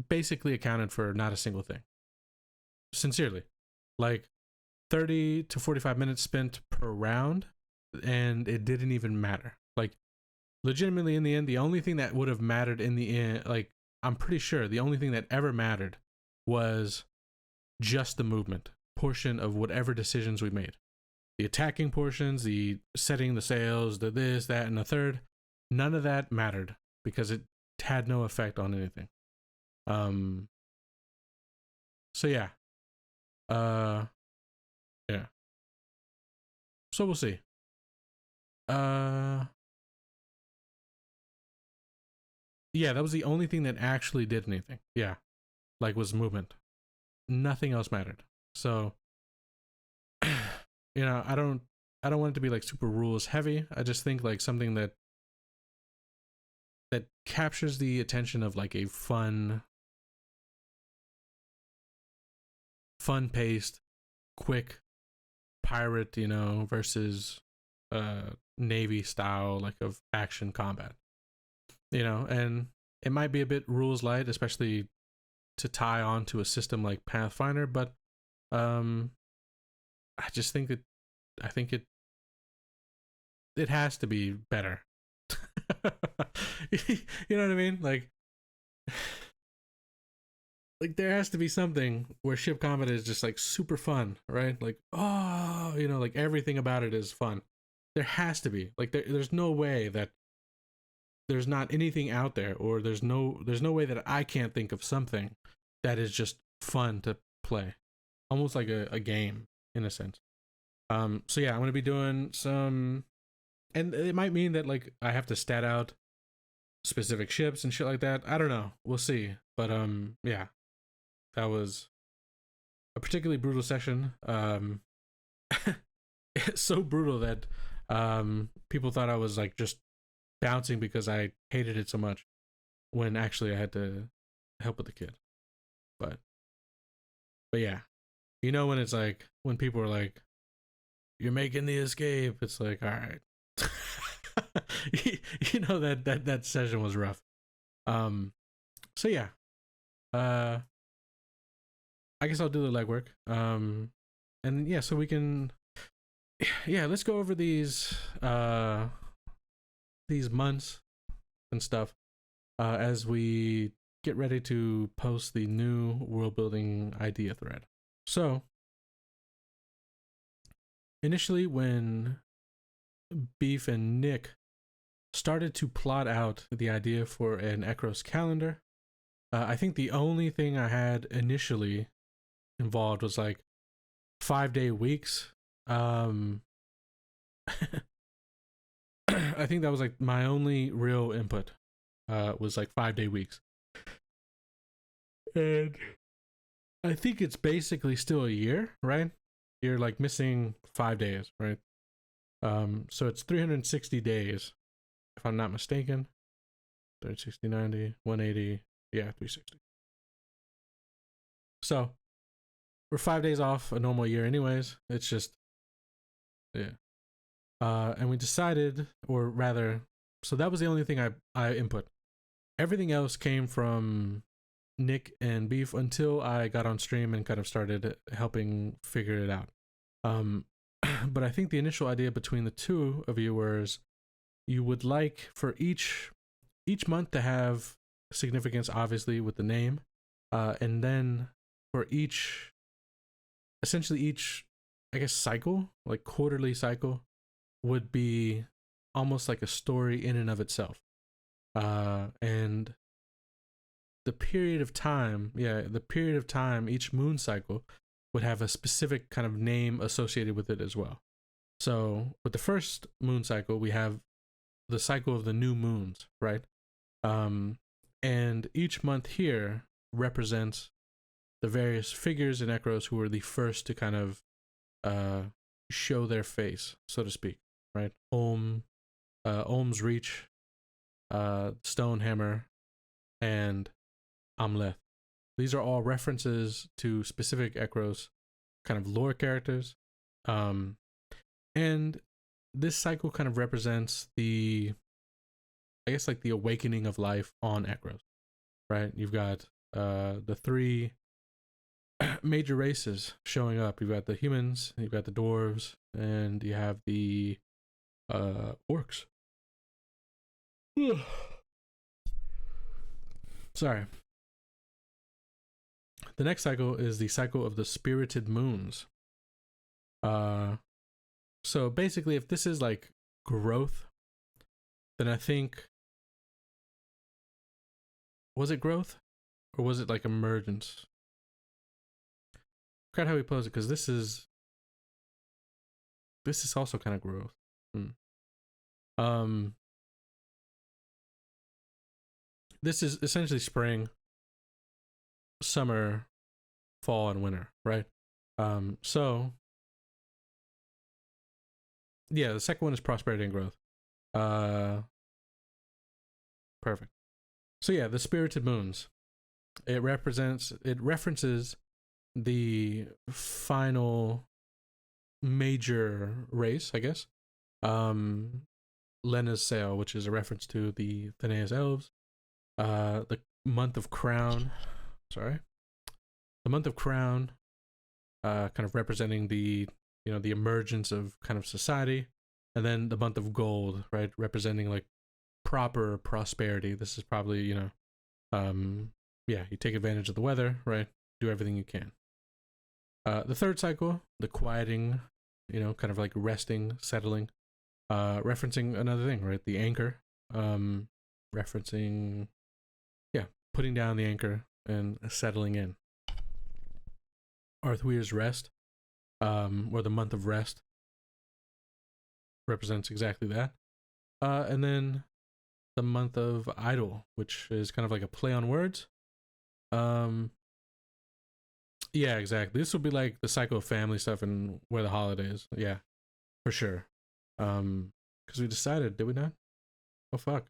basically accounted for not a single thing. Sincerely. Like 30 to 45 minutes spent per round, and it didn't even matter. Like legitimately in the end, the only thing that would have mattered in the end, like I'm pretty sure the only thing that ever mattered was just the movement portion of whatever decisions we made. The attacking portions, the setting the sails, the this, that, and the third, none of that mattered because it had no effect on anything. So yeah. Yeah. So we'll see. Yeah, that was the only thing that actually did anything. Yeah. Like was movement. Nothing else mattered. So I don't want it to be like super rules heavy. I just think like something that captures the attention of like a fun paced, quick pirate, versus navy style like of action combat. And it might be a bit rules light, especially to tie on to a system like Pathfinder, but I just think that I think it has to be better. You know what I mean? Like there has to be something where ship combat is just like super fun, right? Like like everything about it is fun. There has to be. Like there's no way that there's not anything out there, or there's no way that I can't think of something that is just fun to play, almost like a game in a sense. So yeah, I'm gonna be doing some, and it might mean that like I have to stat out specific ships and shit like that. I don't know. We'll see. But yeah, that was a particularly brutal session. It's so brutal that people thought I was like just bouncing because I hated it so much, when actually I had to help with the kid. But yeah, when it's like when people are like, "You're making the escape," it's like, all right. That session was rough. So yeah, I guess I'll do the legwork. And yeah, so we can, yeah, let's go over these months and stuff as we get ready to post the new world building idea thread. So initially, when Beef and Nick started to plot out the idea for an Ekros calendar, I think the only thing I had initially involved was like 5-day weeks. I think that was like my only real input, was like 5-day weeks. And I think it's basically still a year, right? You're like missing 5 days, right? So it's 360 days, if I'm not mistaken. 360, 90, 180, yeah, 360. So we're 5 days off a normal year anyways. It's just, yeah. And we decided, or rather, so that was the only thing I input. Everything else came from Nick and Beef until I got on stream and kind of started helping figure it out. But I think the initial idea between the two of you was you would like for each month to have significance, obviously with the name, and then for essentially each, I guess, cycle, like quarterly cycle, would be almost like a story in and of itself. And the period of time, each moon cycle would have a specific kind of name associated with it as well. So with the first moon cycle, we have the cycle of the new moons, right? And each month here represents the various figures in Ekros who were the first to kind of show their face, so to speak, right? Ohm's Reach, Stonehammer, and Amleth. These are all references to specific Ekros kind of lore characters. And this cycle kind of represents the awakening of life on Ekros, right? You've got the three major races showing up. You've got the humans, you've got the dwarves, and you have the orcs. Sorry. The next cycle is the cycle of the spirited moons. So basically, if this is like growth, then I think, was it growth or was it like emergence? I forgot how we pose it, because this is also kind of growth. This is essentially spring, summer, fall, and winter, right? So yeah, the second one is prosperity and growth. Perfect. So yeah, the spirited moons. It references the final major race, I guess. Lena's Sail, which is a reference to the Thanaeus elves. The month of Crown. The month of Crown, kind of representing the emergence of kind of society, and then the month of Gold, right, representing like proper prosperity. This is probably, you take advantage of the weather, right? Do everything you can. The third cycle, the quieting, kind of like resting, settling, referencing another thing, right? The anchor, referencing, putting down the anchor and settling in. Arthweir's Rest, or the month of rest, represents exactly that. And then the month of Idle, which is kind of like a play on words. Yeah, exactly. This will be like the cycle of family stuff and where the holidays. Yeah, for sure. Because we decided, did we not? Oh fuck.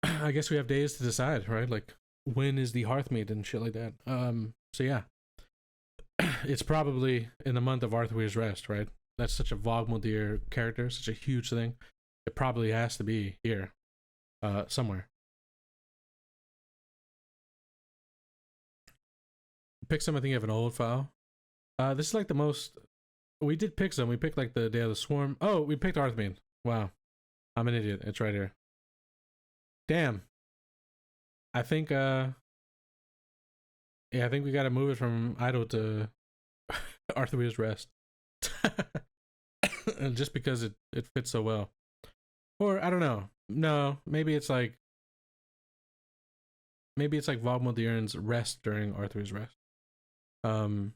I guess we have days to decide, right? Like, when is the Hearthmeet and shit like that. So yeah. It's probably in the month of Arthweir's Rest, right? That's such a Vogmeldir character, such a huge thing. It probably has to be here, somewhere. Pick some, I think you have an old file. This is like the most... We did pick some. We picked like the Day of the Swarm. Oh, we picked Arthmeet. Wow. I'm an idiot. It's right here. Damn. I think, I think we gotta move it from Idle to Arthweir's Rest. And just because it fits so well. Or, I don't know. No, maybe it's like Vogmeldir's Rest during Arthweir's Rest. Well,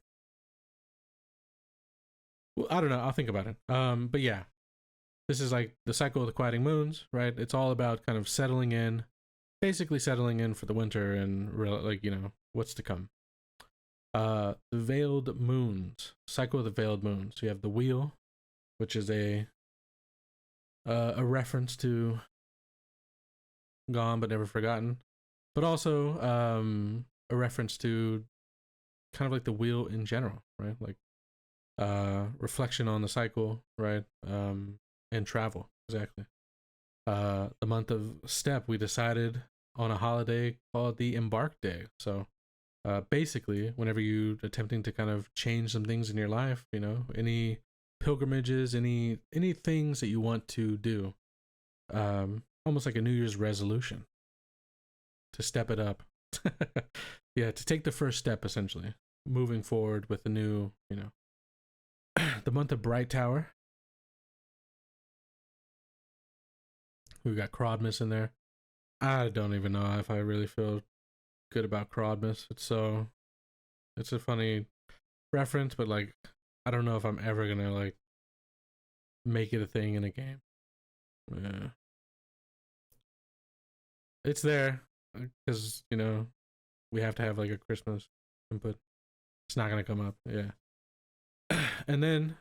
I don't know. I'll think about it. But yeah. This is like the cycle of the quieting moons, right? It's all about kind of settling in, basically settling in for the winter and what's to come. The Veiled Moons, cycle of the Veiled Moons. So you have the Wheel, which is a reference to Gone but Never Forgotten, but also a reference to kind of like the wheel in general, right? Like reflection on the cycle, right? And travel, exactly. The month of Step, we decided on a holiday called the Embark Day. So basically, whenever you attempting to kind of change some things in your life, you know, any pilgrimages, any things that you want to do, almost like a New Year's resolution to step it up. Yeah, to take the first step essentially, moving forward with the new, you know, the month of Bright Tower. We got Crodmus in there. I don't even know if I really feel good about Crodmus. It's a funny reference, but like I don't know if I'm ever gonna like make it a thing in a game. Yeah. It's there because you know we have to have like a Christmas input. It's not gonna come up. Yeah. And then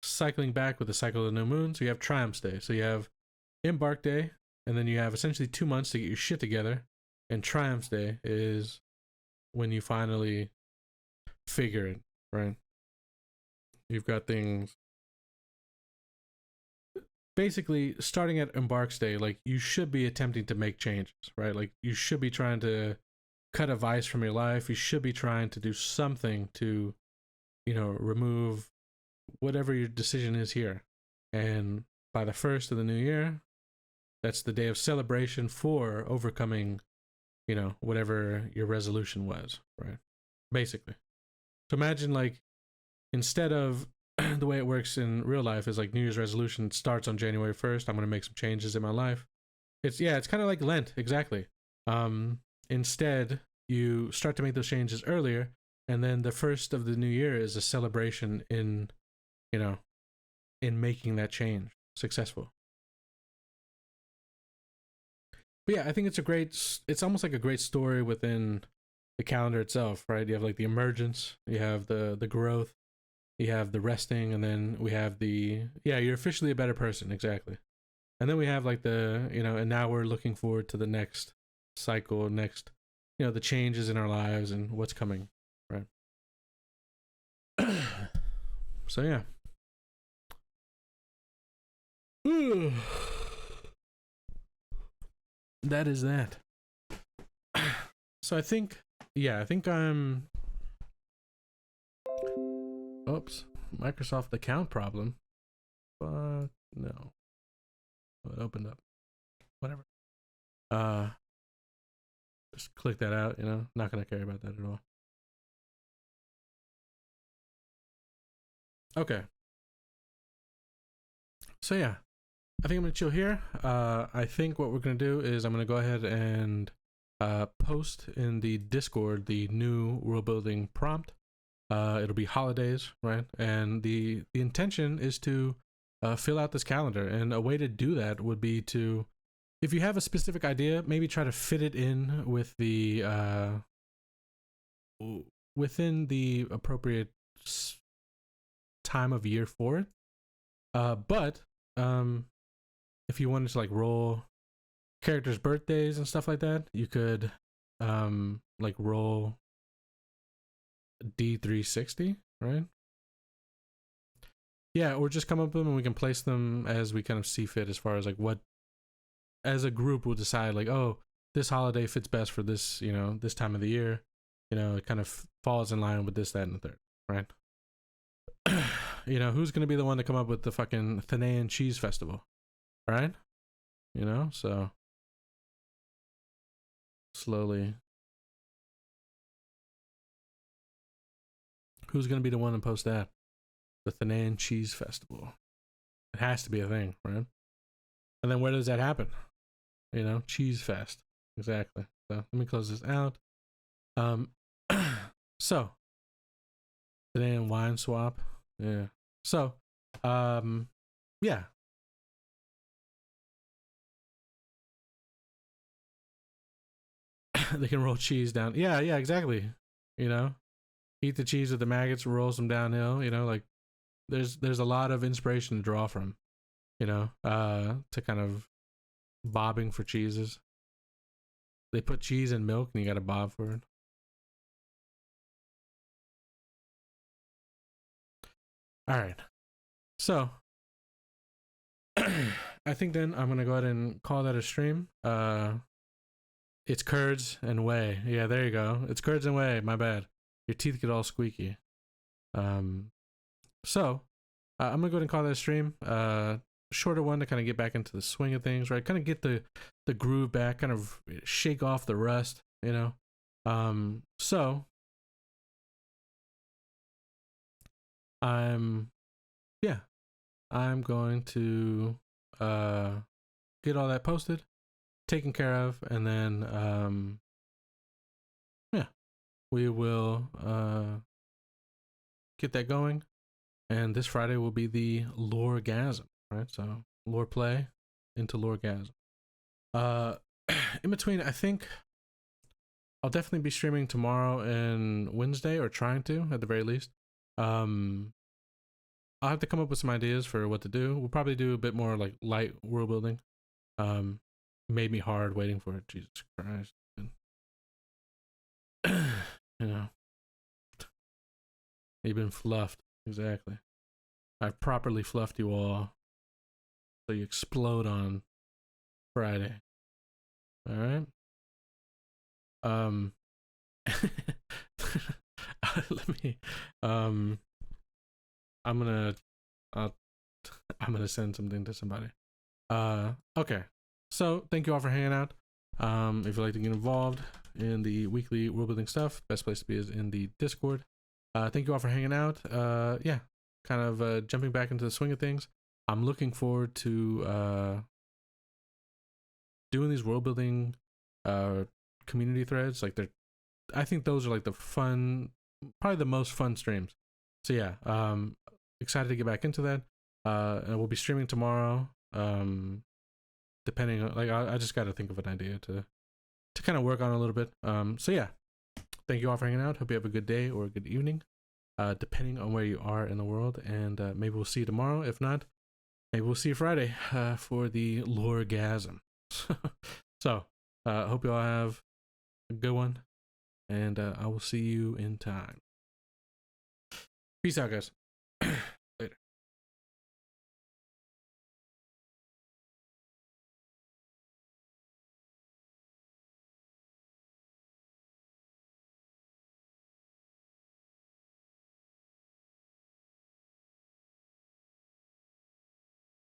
cycling back with the cycle of the new moon, so you have Triumph's Day. So you have Embark Day, and then you have essentially 2 months to get your shit together. And Triumph's Day is when you finally figure it, right? You've got things basically starting at Embark's Day, like you should be attempting to make changes, right? Like you should be trying to cut a vice from your life. You should be trying to do something to, you know, remove whatever your decision is here. And by the first of the new year, that's the day of celebration for overcoming, you know, whatever your resolution was, right? Basically. So imagine like instead of the way it works in real life is like New Year's resolution starts on January 1st. I'm going to make some changes in my life. It's kind of like Lent, exactly. Instead, you start to make those changes earlier, and then the first of the new year is a celebration in, you know, in making that change successful. But yeah, I think it's almost like a great story within the calendar itself, right? You have like the emergence, you have the growth, you have the resting, and then we have the, yeah, you're officially a better person, exactly. And then we have like the, you know, and now we're looking forward to the next cycle, next, you know, the changes in our lives and what's coming, right? So yeah. That is that. So I think, yeah, I think I'm. Oops, Microsoft account problem. Fuck no. Oh, it opened up. Whatever. Uh, just click that out. You know, not gonna care about that at all. Okay. So yeah, I think I'm gonna chill here. I think what we're gonna do is I'm gonna go ahead and post in the Discord the new world building prompt. It'll be holidays, right? And the intention is to fill out this calendar, and a way to do that would be to, if you have a specific idea, maybe try to fit it in with the within the appropriate time of year for it. But if you wanted to like roll characters' birthdays and stuff like that, you could like roll D360, right? Yeah, or just come up with them and we can place them as we kind of see fit, as far as like what, as a group we'll decide like, oh, this holiday fits best for this, you know, this time of the year. You know, it kind of falls in line with this, that, and the third, right? You know, who's gonna be the one to come up with the fucking Thanean Cheese Festival, right? You know, so slowly, who's gonna be the one to post that? The Thanean Cheese Festival. It has to be a thing, right? And then where does that happen? You know, Cheese Fest. Exactly. So let me close this out. Um, so Thanean Wine Swap. Yeah. So, yeah. They can roll cheese down. Yeah, yeah, exactly. You know, eat the cheese with the maggots, rolls them downhill. You know, like there's a lot of inspiration to draw from. You know, to kind of bobbing for cheeses. They put cheese in milk, and you got to bob for it. All right. So, I think then I'm gonna go ahead and call that a stream. It's curds and whey. Yeah, there you go. It's curds and whey. My bad. Your teeth get all squeaky. So I'm gonna go ahead and call that a stream. Shorter one to kind of get back into the swing of things, right? Kind of get the groove back, kind of shake off the rust, you know. So I'm going to get all that posted, taken care of, and then we will get that going. And this Friday will be the Loregasm, right? So lore play into Loregasm. In between, I think I'll definitely be streaming tomorrow and Wednesday, or trying to at the very least. I'll have to come up with some ideas for what to do. We'll probably do a bit more like light world building. Made me hard waiting for it. Jesus Christ. You know, you've been fluffed. Exactly. I've properly fluffed you all, so you explode on Friday. All right. Let me. I'm gonna send something to somebody. Okay. So thank you all for hanging out. If you'd like to get involved in the weekly world building stuff, best place to be is in the Discord. Thank you all for hanging out. Yeah, kind of jumping back into the swing of things. I'm looking forward to doing these world building community threads. Like I think those are like the fun, probably the most fun streams. So yeah, excited to get back into that. And we'll be streaming tomorrow. Depending on, like, I just got to think of an idea to kind of work on a little bit. So yeah, thank you all for hanging out. Hope you have a good day or a good evening, depending on where you are in the world. And maybe we'll see you tomorrow. If not, maybe we'll see you Friday for the Loregasm. So hope you all have a good one, and I will see you in time. Peace out, guys.